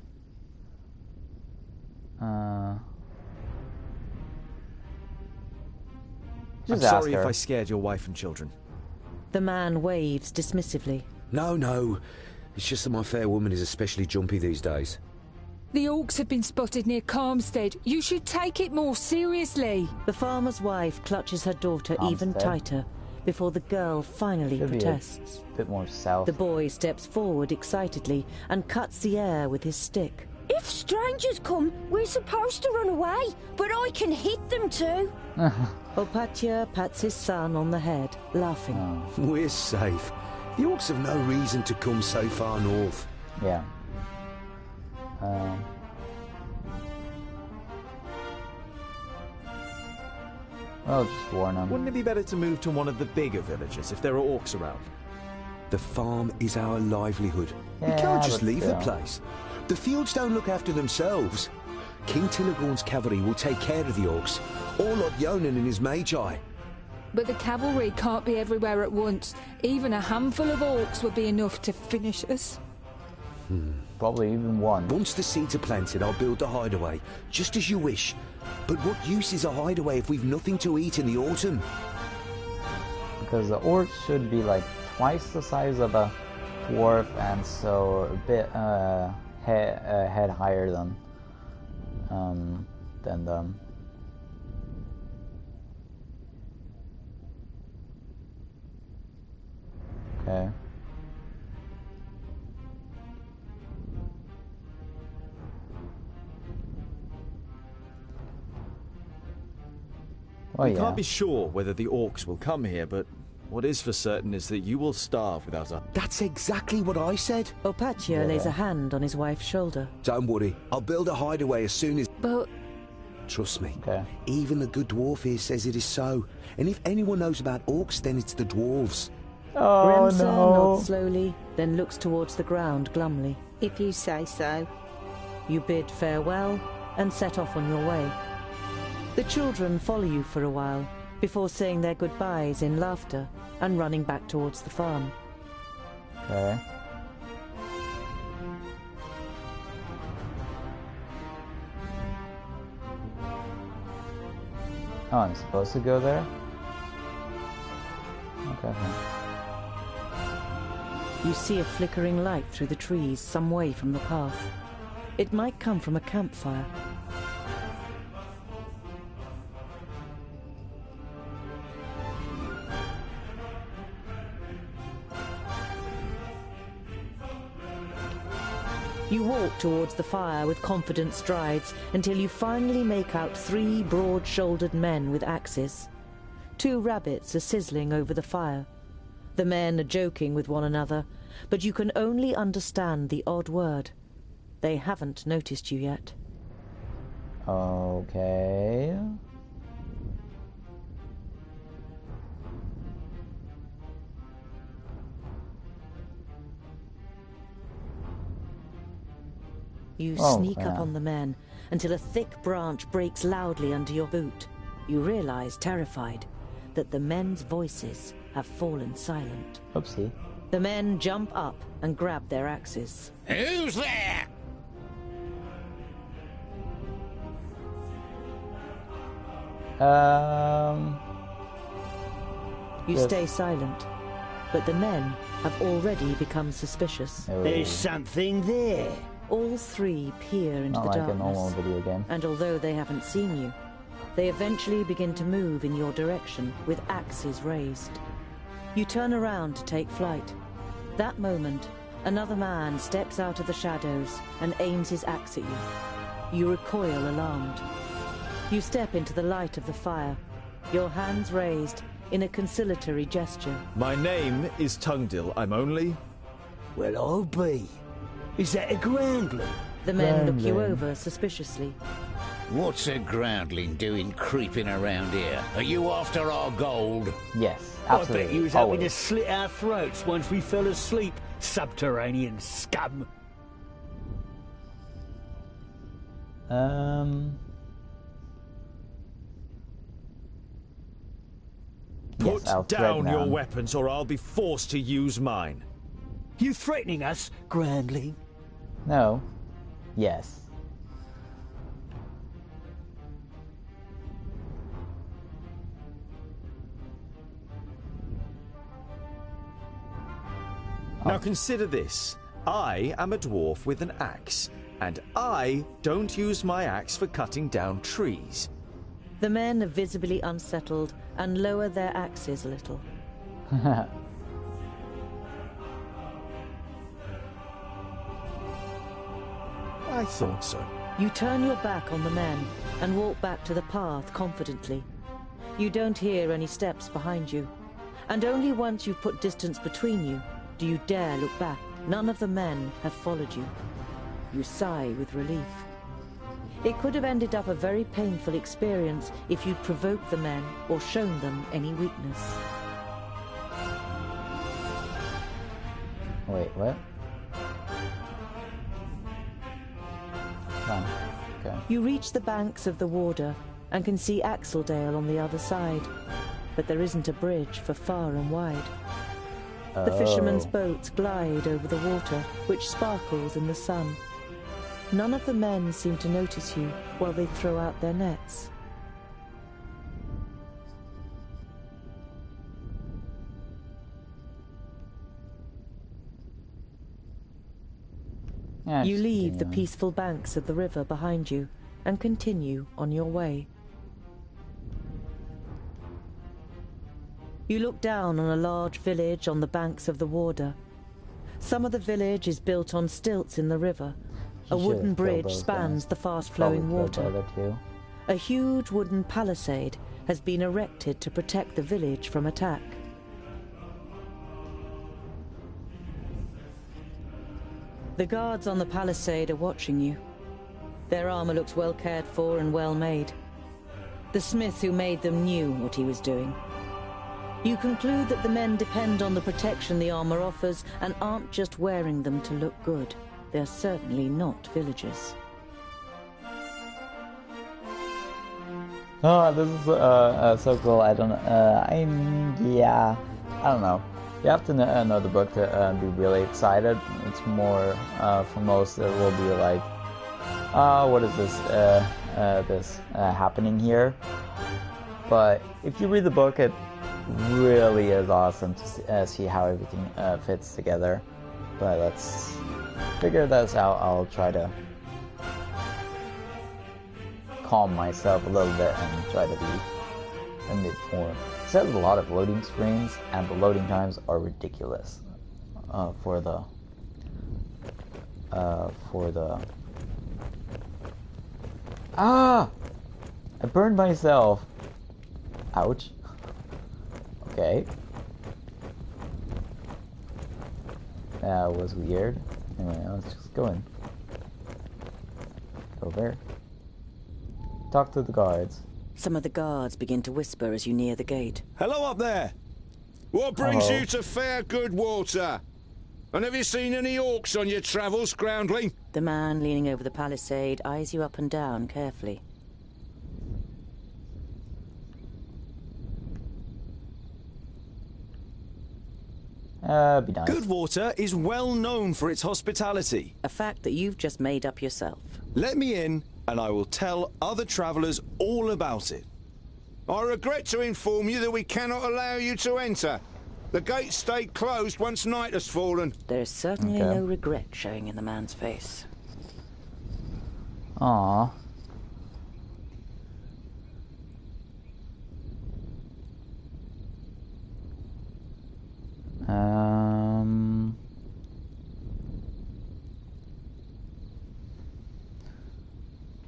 I'm sorry if I scared your wife and children. The man waves dismissively. No. It's just that my fair woman is especially jumpy these days. The orcs have been spotted near Calmstead. You should take it more seriously. The farmer's wife clutches her daughter even tighter before the girl finally protests. A bit more south. The boy steps forward excitedly and cuts the air with his stick. If strangers come, we're supposed to run away, but I can hit them too. Opatia pats his son on the head, laughing. We're safe. The orcs have no reason to come so far north. Yeah. I'll just warn them. Wouldn't it be better to move to one of the bigger villages if there are orcs around? The farm is our livelihood. We Yeah, can't just but leave the still. place. The fields don't look after themselves. King Tilligorn's cavalry will take care of the orcs, or Lord Yonan and his magi. But the cavalry can't be everywhere at once. Even a handful of orcs would be enough to finish us. Probably even one. Once the seeds are planted, I'll build the hideaway, just as you wish. But what use is a hideaway if we've nothing to eat in the autumn? Because the orcs should be like twice the size of a dwarf, and so a bit head higher than them. Okay. We can't be sure whether the orcs will come here, but what is for certain is that you will starve without a... That's exactly what I said. Opatia lays a hand on his wife's shoulder. Don't worry, I'll build a hideaway as soon as... But... Trust me, even the good dwarf here says it is so. And if anyone knows about orcs, then it's the dwarves. Oh, Remsa no. nods slowly, then looks towards the ground glumly. If you say so. You bid farewell and set off on your way. The children follow you for a while, before saying their goodbyes in laughter and running back towards the farm. Okay. Oh, I'm supposed to go there? Okay. You see a flickering light through the trees some way from the path. It might come from a campfire. You walk towards the fire with confident strides until you finally make out 3 broad-shouldered men with axes. 2 rabbits are sizzling over the fire. The men are joking with one another, but you can only understand the odd word. They haven't noticed you yet. Okay. You sneak up on the men until a thick branch breaks loudly under your boot. You realize, terrified, that the men's voices have fallen silent. Oopsie. The men jump up and grab their axes. Who's there? You stay silent, but the men have already become suspicious. There's something there. All 3 peer into Not the like darkness. a normal video game. And although they haven't seen you, they eventually begin to move in your direction with axes raised. You turn around to take flight. That moment, another man steps out of the shadows and aims his axe at you. You recoil alarmed. You step into the light of the fire, your hands raised in a conciliatory gesture. My name is Tungdil. I'm only... Well, I'll be. Is that a groundling? The men look you over suspiciously. What's a groundling doing creeping around here? Are you after our gold? Yes, absolutely. I bet you was hoping to slit our throats once we fell asleep, subterranean scum. Put down your weapons or I'll be forced to use mine. You threatening us, groundling? No. Yes. Now consider this. I am a dwarf with an axe, and I don't use my axe for cutting down trees. The men are visibly unsettled and lower their axes a little. I thought so. You turn your back on the men and walk back to the path confidently. You don't hear any steps behind you, and only once you've put distance between you do you dare look back. None of the men have followed you. You sigh with relief. It could have ended up a very painful experience if you'd provoked the men or shown them any weakness. Wait, what? Okay. You reach the banks of the Warder and can see Axeldale on the other side, but there isn't a bridge for far and wide. The fishermen's boats glide over the water, which sparkles in the sun. None of the men seem to notice you while they throw out their nets. You leave the peaceful banks of the river behind you and continue on your way. You look down on a large village on the banks of the Warder. Some of the village is built on stilts in the river. A wooden bridge spans the fast-flowing water. A huge wooden palisade has been erected to protect the village from attack. The guards on the palisade are watching you. Their armor looks well cared for and well made. The smith who made them knew what he was doing. You conclude that the men depend on the protection the armor offers and aren't just wearing them to look good. They're certainly not villagers. Oh, this is so cool. I don't know. Yeah, I don't know. You have to know the book to be really excited. It's more, for most, it will be like, what is this happening here? But if you read the book, it really is awesome to see how everything fits together. But let's figure this out. I'll try to calm myself a little bit and try to be a bit more. It says a lot of loading screens, and the loading times are ridiculous for the I burned myself. Ouch. Okay. That was weird. Anyway, let's just go in. Go there. Talk to the guards. Some of the guards begin to whisper as you near the gate. Hello up there! What brings you to fair good water? And have you seen any orcs on your travels, groundling? The man leaning over the palisade eyes you up and down carefully. Be nice. Goodwater is well known for its hospitality. A fact that you've just made up yourself. Let me in, and I will tell other travellers all about it. I regret to inform you that we cannot allow you to enter. The gates stayed closed once night has fallen. There is certainly no regret showing in the man's face. Aww.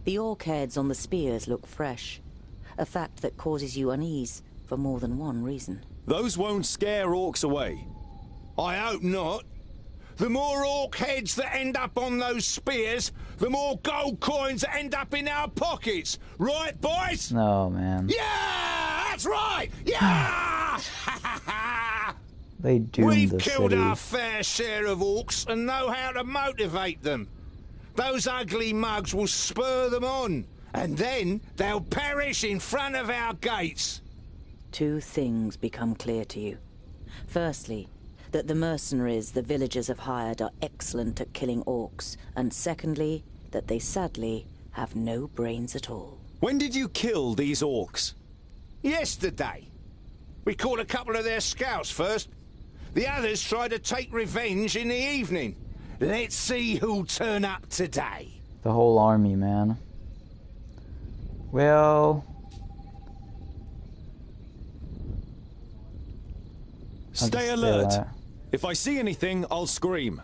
The orc heads on the spears look fresh, a fact that causes you unease for more than one reason. Those won't scare orcs away. I hope not. The more orc heads that end up on those spears, the more gold coins that end up in our pockets. Right, boys? No, man. Yeah! That's right! Yeah! They doomed We've the killed city. our fair share of orcs and know how to motivate them. Those ugly mugs will spur them on, and then they'll perish in front of our gates. Two things become clear to you. Firstly, that the mercenaries the villagers have hired are excellent at killing orcs, and secondly, that they sadly have no brains at all. When did you kill these orcs? Yesterday. We caught a couple of their scouts first. The others tried to take revenge in the evening. Let's see who'll turn up today. The whole army, man. Well... Stay alert. If I see anything, I'll scream.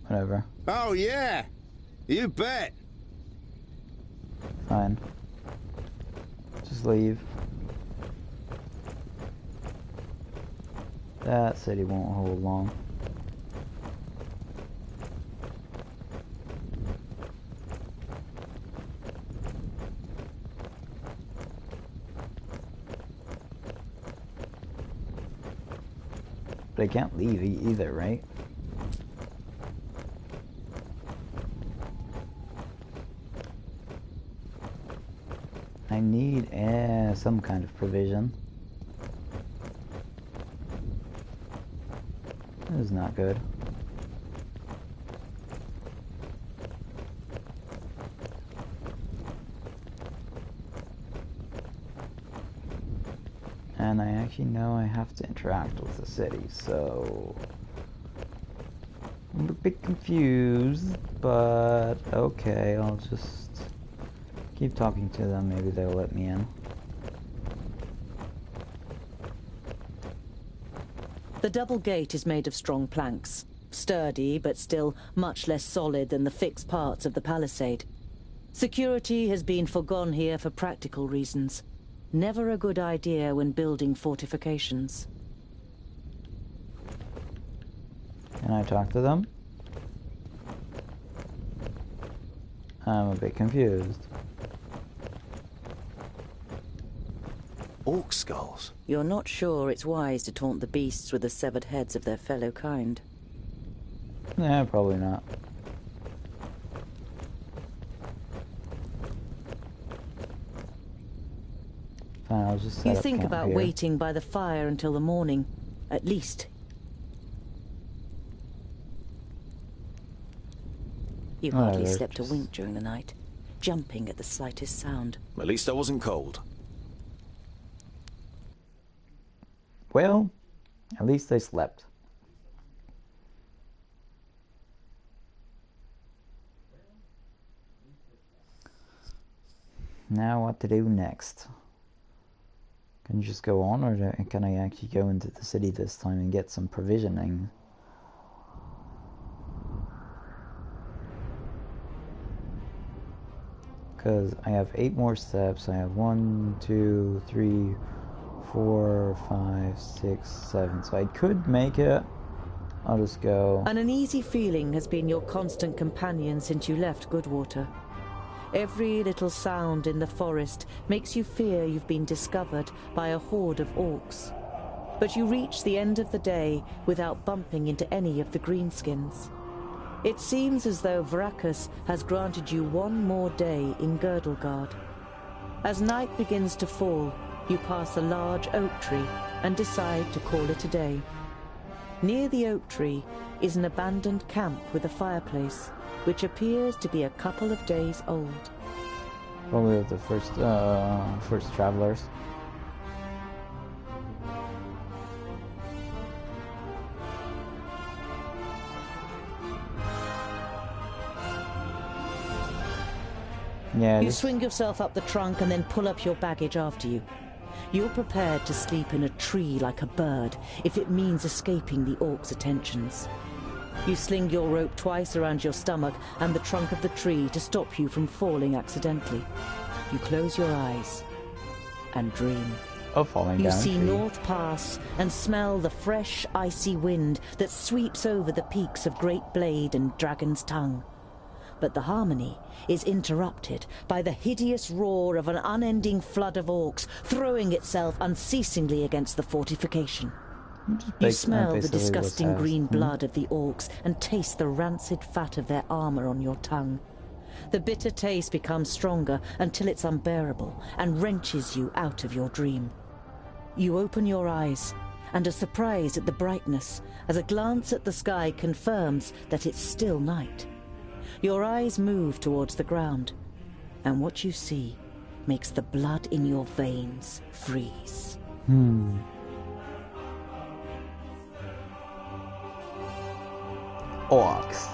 Whatever. Oh, yeah. You bet. Fine. Just leave. That city won't hold long. But I can't leave either, right? I need some kind of provision. This is not good. And I actually know I have to interact with the city, so I'm a bit confused, but okay, I'll just keep talking to them. Maybe they'll let me in. The double gate is made of strong planks, sturdy but still much less solid than the fixed parts of the palisade. Security has been forgone here for practical reasons. Never a good idea when building fortifications. Can I talk to them? I'm a bit confused. Orc skulls? You're not sure it's wise to taunt the beasts with the severed heads of their fellow kind. Nah, probably not. Fine, I'll just set You up think camp about here. waiting by the fire until the morning, at least. You hardly they're slept a wink during the night, jumping at the slightest sound. At least I wasn't cold. Well, at least I slept. Now what to do next? Can you just go on, or can I actually go into the city this time and get some provisioning? Because I have 8 more steps. I have 1, 2, 3, 4, 5, 6, 7. So I could make it. I'll just go. An uneasy feeling has been your constant companion since you left Goodwater. Every little sound in the forest makes you fear you've been discovered by a horde of orcs. But you reach the end of the day without bumping into any of the greenskins. It seems as though Vrakas has granted you one more day in Girdlegard. As night begins to fall, you pass a large oak tree and decide to call it a day. Near the oak tree is an abandoned camp with a fireplace, which appears to be a couple of days old. Probably of the first travelers. Yeah, you swing yourself up the trunk and then pull up your baggage after you. You're prepared to sleep in a tree like a bird if it means escaping the orcs' attentions. You sling your rope twice around your stomach and the trunk of the tree to stop you from falling accidentally. You close your eyes and dream. Of falling You down a see tree. North Pass and smell the fresh, icy wind that sweeps over the peaks of Great Blade and Dragon's Tongue. But the harmony is interrupted by the hideous roar of an unending flood of orcs throwing itself unceasingly against the fortification. You smell the disgusting green blood of the orcs and taste the rancid fat of their armor on your tongue. The bitter taste becomes stronger until it's unbearable and wrenches you out of your dream. You open your eyes and are surprised at the brightness as a glance at the sky confirms that it's still night. Your eyes move towards the ground, and what you see makes the blood in your veins freeze. Orcs.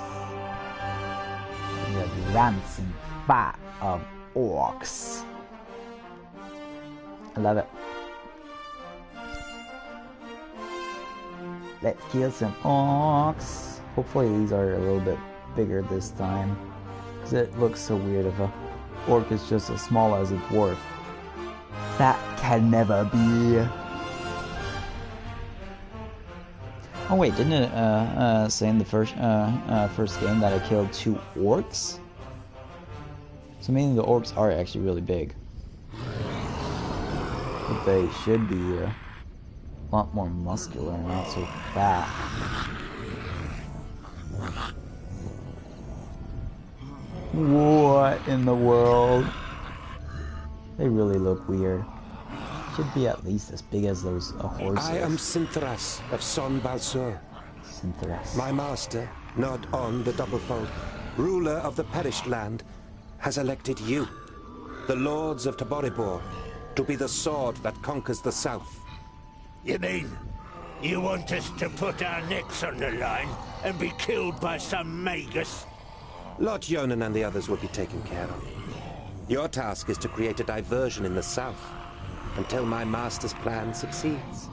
The rancid fat of orcs. I love it. Let's kill some orcs. Hopefully these are a little bit bigger this time, because it looks so weird if a orc is just as small as a dwarf. That can never be. Oh wait, didn't it say in the first game that I killed 2 orcs? So meaning the orcs are actually really big. But they should be a lot more muscular and not so fat. What in the world? They really look weird. Should be at least as big as those horses. I am Sinthras of Son Balsur. Sinthras. My master, Nod On the Doublefold, ruler of the perished land, has elected you, the lords of Taboribor, to be the sword that conquers the south. You mean you want us to put our necks on the line and be killed by some magus? Lord Yonan and the others will be taken care of. Your task is to create a diversion in the south until my master's plan succeeds.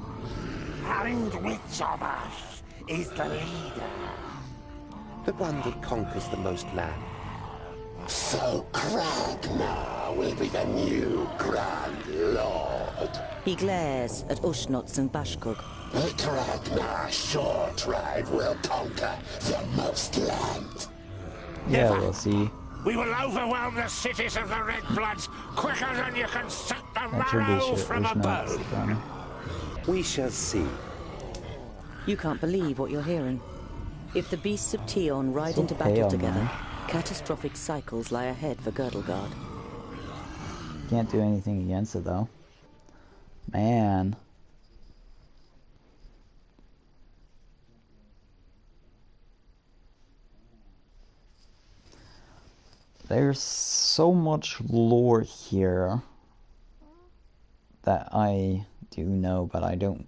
And which of us is the leader? The one that conquers the most land. So Kragnar will be the new Grand Lord. He glares at Ushnots and Bashkug. The Kragnar Shore tribe will conquer the most land. Yeah, we'll see. We will overwhelm the cities of the Red Bloods quicker than you can suck the marrow from a bone. We shall see. You can't believe what you're hearing. If the beasts of Tion ride into battle together, catastrophic cycles lie ahead for Girdlegard. Can't do anything against it though. Man. There's so much lore here that I do know, but I don't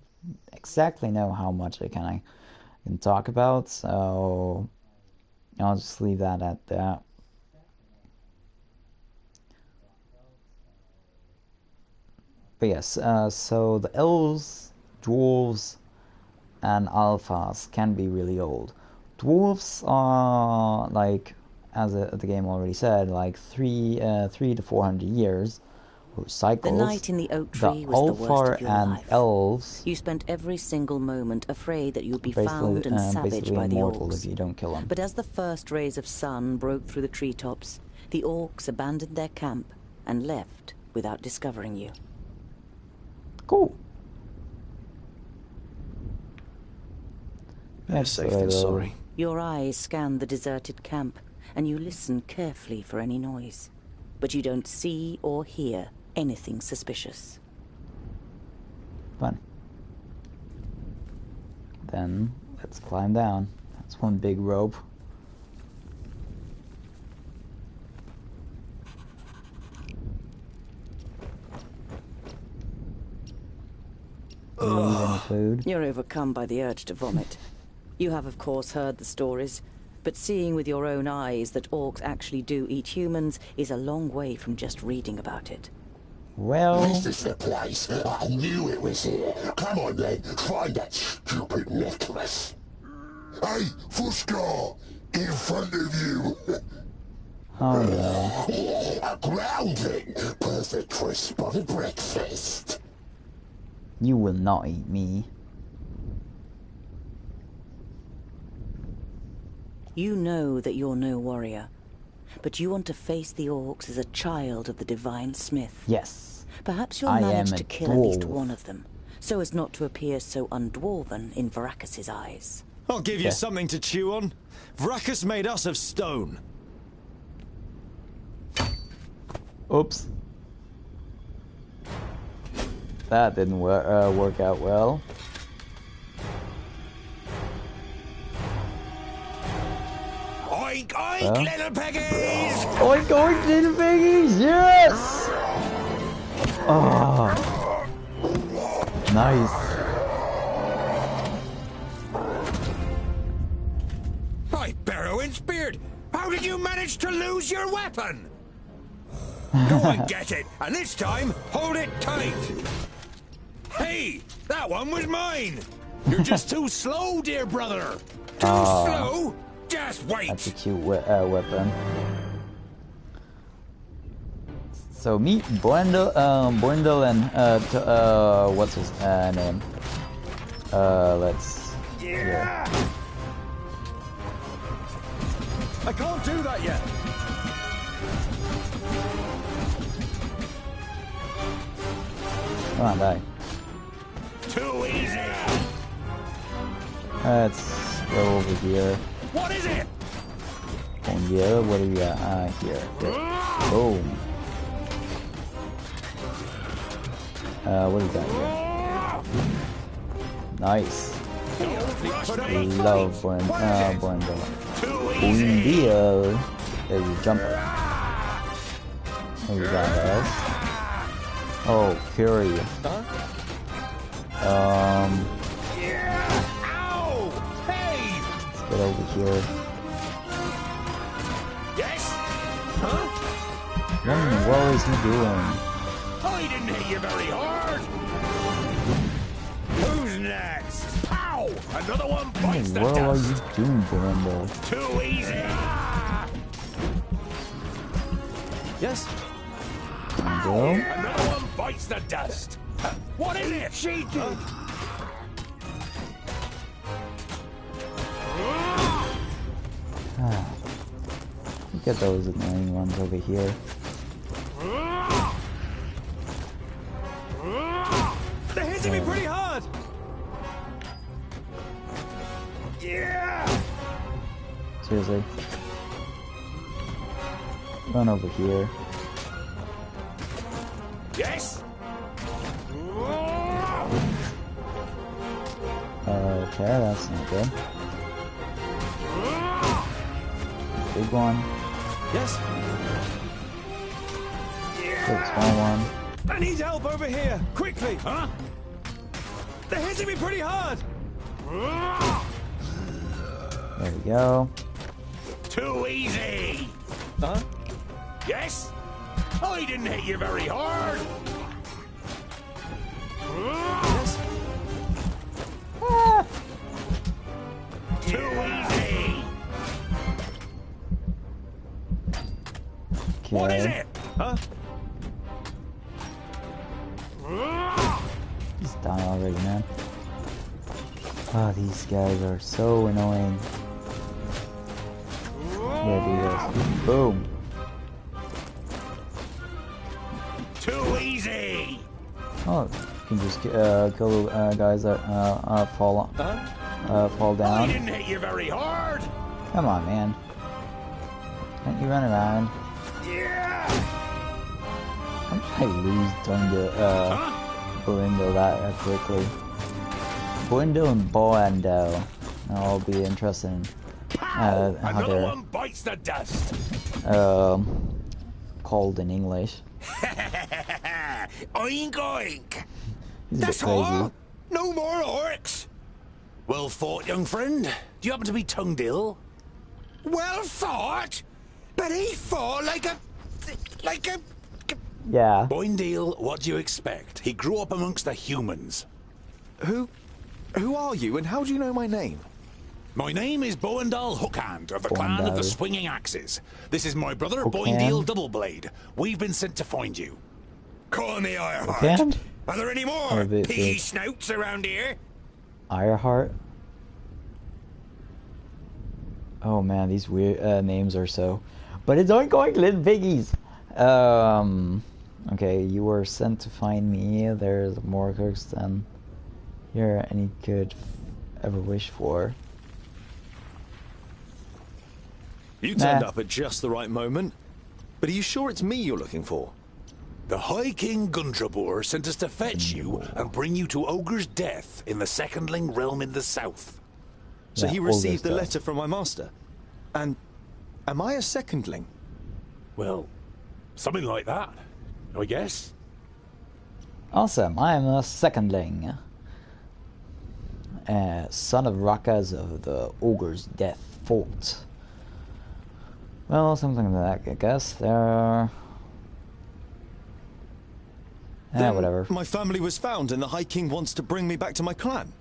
exactly know how much I can talk about, so I'll just leave that at that. But yes, so the elves, dwarves, and alphas can be really old. Dwarves are like, as the game already said, like 300 to 400 years, or cycles. The night in the oak tree was the worst of your life. Elves, you spent every single moment afraid that you'd be found and savaged by the orcs. If you don't kill them. But as the first rays of sun broke through the treetops, the orcs abandoned their camp and left without discovering you. Cool. Better safe than sorry. Your eyes scan the deserted camp, and you listen carefully for any noise. But you don't see or hear anything suspicious. Fun. Then, let's climb down. That's one big rope. Need any food? You're overcome by the urge to vomit. You have, of course, heard the stories, but seeing with your own eyes that orcs actually do eat humans is a long way from just reading about it. Well... This is the place. I knew it was here. Come on then, find that stupid necklace. Hey, Fushka! In front of you! Oh no. A grounding! Perfect for a spotted breakfast! You will not eat me. You know that you're no warrior, but you want to face the orcs as a child of the Divine Smith. Yes. Perhaps you'll manage to kill at least one of them, so as not to appear so undwarven in Varakis' eyes. I'll give you something to chew on. Vrakas made us of stone. Oops. That didn't work out well. Oink, oink, little piggies! Oink, oink, little piggies! Yes! Oh. Nice. By Barrowin's beard! How did you manage to lose your weapon? Go and get it, and this time, hold it tight! Hey, that one was mine! You're just too slow, dear brother! Too slow? Just wait! That's a cute weapon. So meet Boindle and what's his name? Let's. Yeah. I can't do that yet. Come on, die. Too easy. Let's go over here. What is it? Oh yeah, what do we got? Here. Boom. What is that here? Nice. Love Boindle. Boindle is a jumper. What is that else? Oh, Fury. Let's get over here. Yes? Huh? What in the world is he doing? I didn't hit you very hard. Who's next? Ow! Another one bites the What are you dust. doing, Boindle? Too easy. Yes. Boindle? Another one bites the dust. What is it? Cheated. Look at those annoying ones over here. They're hitting me pretty hard. Yeah. Seriously. Run over here. Yes. Okay, that's not good. Big one. Yes. Big small one. I need help over here, quickly. Huh? They're hitting me pretty hard. There we go. Too easy. Huh? Yes. I didn't hit you very hard. Yes. Too easy. Okay. What is it? Huh? He's done already, man. Oh, these guys are so annoying. Yeah, do this. Boom. Too easy. Oh, you can just kill guys that fall I down. didn't hit you very hard. Come on, man. Can't you run around? Yeah. How did I lose Boindle that quickly? Boindle and Boando. I'll be interested in how Another they're one bites the dust. called in English. Oink oink. He's a bit That's crazy. all. No more orcs. Well fought, young friend. Do you happen to be tongued ill? Well fought? But he fought like a... Yeah. Boindale, what do you expect? He grew up amongst the humans. Who are you, and how do you know my name? My name is Boendal Hookhand of the Clan of the Swinging Axes. This is my brother, Boindale Doubleblade. We've been sent to find you. Call me Ironheart. Are there any more piggy snouts around here? Ironheart? Oh man, these weird names are so... But it's oink oink, little piggies! Okay, you were sent to find me. There's more cooks than you're any could ever wish for. You turned up at just the right moment. But are you sure it's me you're looking for? The High King Gundrabur sent us to fetch you and bring you to Ogre's Death in the Secondling realm in the south. So he received the letter from my master? And am I a secondling? Well, something like that, I guess. Awesome, I am a secondling. Son of Rakas of the Ogre's Death Fort. Well, something like that, I guess. There are... whatever. My family was found and the High King wants to bring me back to my clan.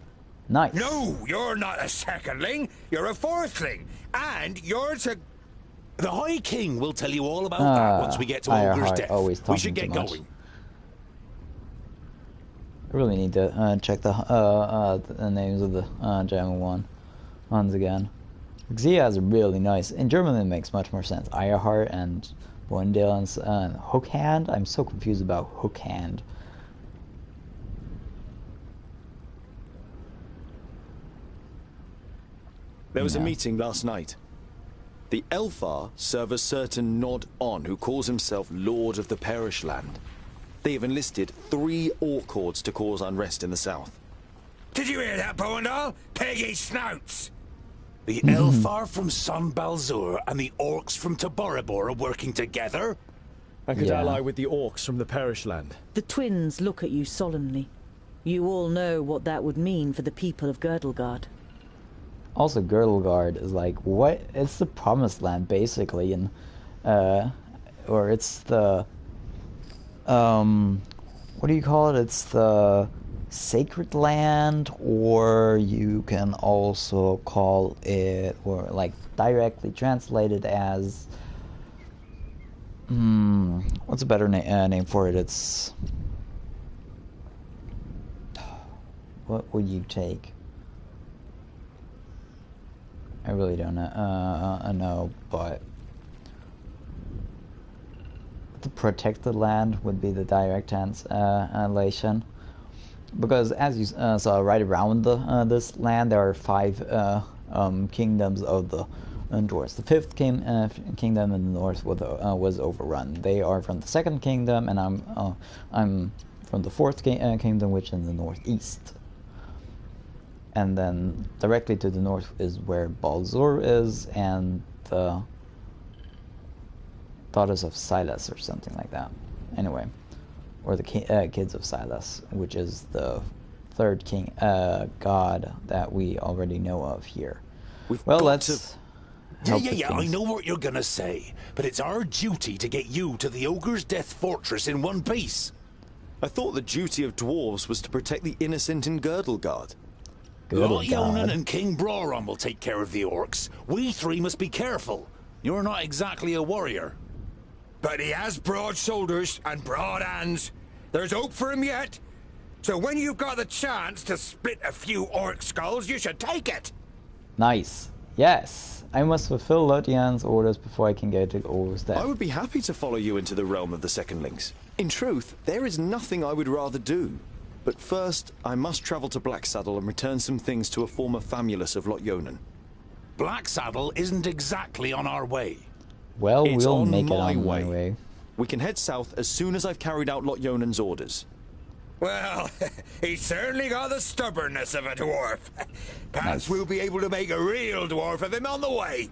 Nice. No, you're not a secondling. You're a fourthling. And you're to... The High King will tell you all about that once we get to Ogre's Death. We should get going. I really need to check the names of the German ones again. Xia is really nice. In German it makes much more sense. Eierhart and Boindale and Hookhand. I'm so confused about Hookhand. There was a meeting last night. The Elfar serve a certain Nod On who calls himself Lord of the Perish Land. They have enlisted 3 orc hordes to cause unrest in the south. Did you hear that, Boendal? Peggy snouts! The Elfar from San Balzur and the orcs from Taboribor are working together? I could ally with the orcs from the Perish Land. The twins look at you solemnly. You all know what that would mean for the people of Girdlegard. Also, Girdlegard is like, what? It's the Promised Land, basically, and, or it's the, what do you call it? It's the Sacred Land, or you can also call it, or like directly translated as, what's a better name for it? It's, what would you take? I really don't know, but the protected land would be the direct translation, because as you saw right around this land, there are 5 kingdoms of the Dwarves. The 5th kingdom in the north was overrun. They are from the 2nd kingdom, and I'm from the 4th kingdom, which is in the northeast. And then directly to the north is where Balzur is, and the Daughters of Silas, or something like that. Anyway, or the Kids of Silas, which is the 3rd king god that we already know of here. Let's. Yeah, I know what you're gonna say, but it's our duty to get you to the Ogre's Death Fortress in one piece. I thought the duty of dwarves was to protect the innocent in Girdlegard. Lord Yonan and King Broron will take care of the orcs. We 3 must be careful. You're not exactly a warrior. But he has broad shoulders and broad hands. There's hope for him yet. So when you've got the chance to split a few orc skulls, you should take it. Nice. Yes. I must fulfill Lothian's orders before I can get to Ogre's Death. I would be happy to follow you into the realm of the Secondlings. In truth, there is nothing I would rather do. But first, I must travel to Blacksaddle and return some things to a former famulus of Lot Yonan. Blacksaddle isn't exactly on our way. Well, we'll make it on my way. We can head south as soon as I've carried out Lot Yonan's orders. Well, he's certainly got the stubbornness of a dwarf. Perhaps we'll be able to make a real dwarf of him on the way.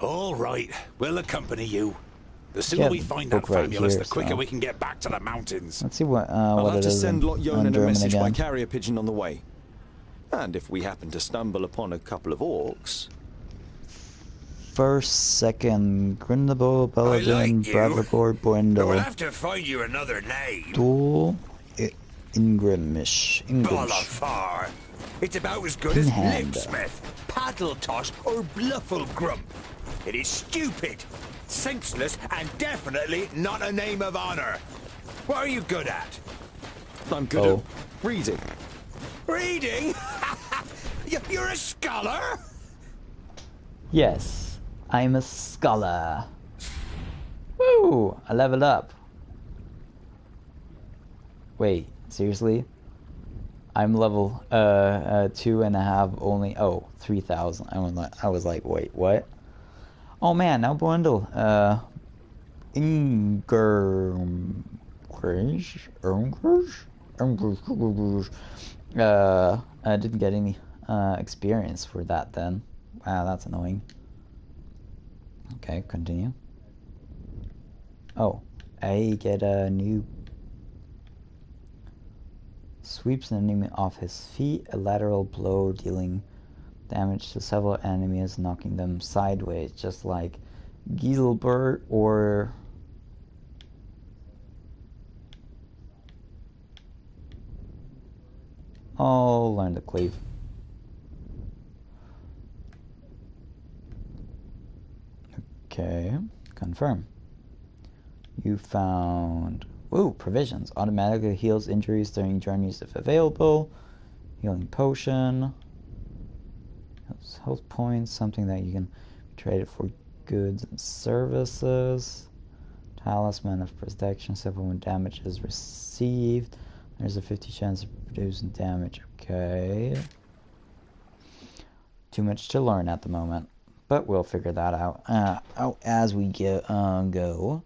All right, we'll accompany you. The sooner we find that famulus, the quicker we can get back to the mountains. Let's see what it is. I'll have to send Lot Yonan a message by again. carrier pigeon on the way. And if we happen to stumble upon a couple of orcs... 1st, 2nd, Grindable, Paladin, Bravagor, Boindale. We'll have to find you another name. Duel, Ingrimish. Bolafar. It's about as good as lipsmith, paddle toss, or bluffle grump. It is stupid, senseless, and definitely not a name of honor. What are you good at? I'm good at reading. Reading? You're a scholar? Yes, I'm a scholar. Woo! I leveled up. Wait, seriously? I'm level 2.5 only. Oh, 3,000. I was like, wait, what? Oh man, now Bundle. I didn't get any experience for that then. Wow, that's annoying. Okay, continue. Oh, I get a new... Sweeps an enemy off his feet, a lateral blow dealing damage to several enemies, knocking them sideways, just like Giselbert or... I'll learn to cleave. Okay, confirm. You found... Ooh, provisions. Automatically heals injuries during journeys if available. Healing potion. Health points, something that you can trade it for goods and services. Talisman of protection, except when damage is received. There's a 50 chance of producing damage. Okay. Too much to learn at the moment. But we'll figure that out as we go.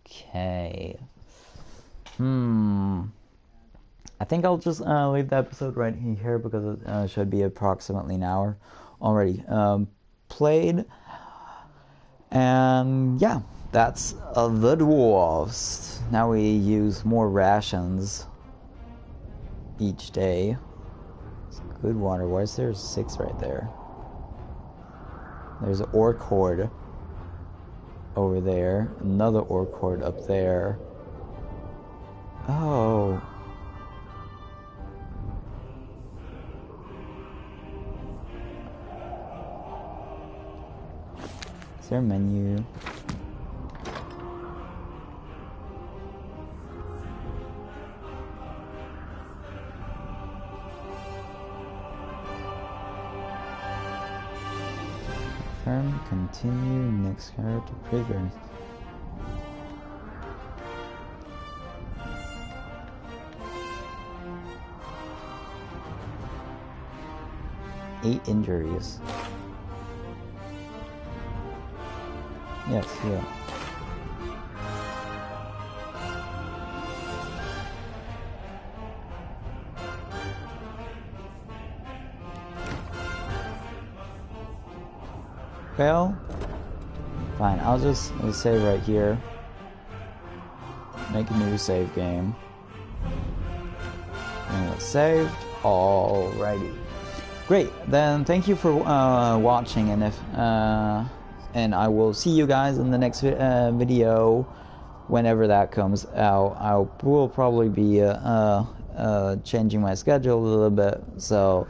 Okay. I think I'll just leave the episode right here because it should be approximately an hour already played. And yeah, that's the Dwarves. Now we use more rations each day. It's good water. Why is there 6 right there? There's an orc horde over there. Another orc horde up there. Oh. Is there a menu? Continue next character preview. Eight injuries. Yes, yeah. Well, fine. I'll just save right here. Make a new save game. And it's saved. Alrighty. Great. Then thank you for watching, and and I will see you guys in the next video, whenever that comes out. I will probably be changing my schedule a little bit, so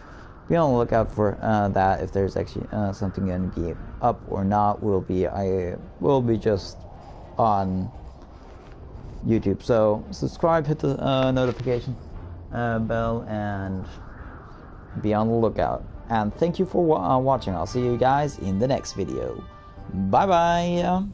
be on the lookout for that. If there's actually something going to be up or not, I will be just on YouTube. So subscribe, hit the notification bell, and be on the lookout. And thank you for watching. I'll see you guys in the next video. Bye bye.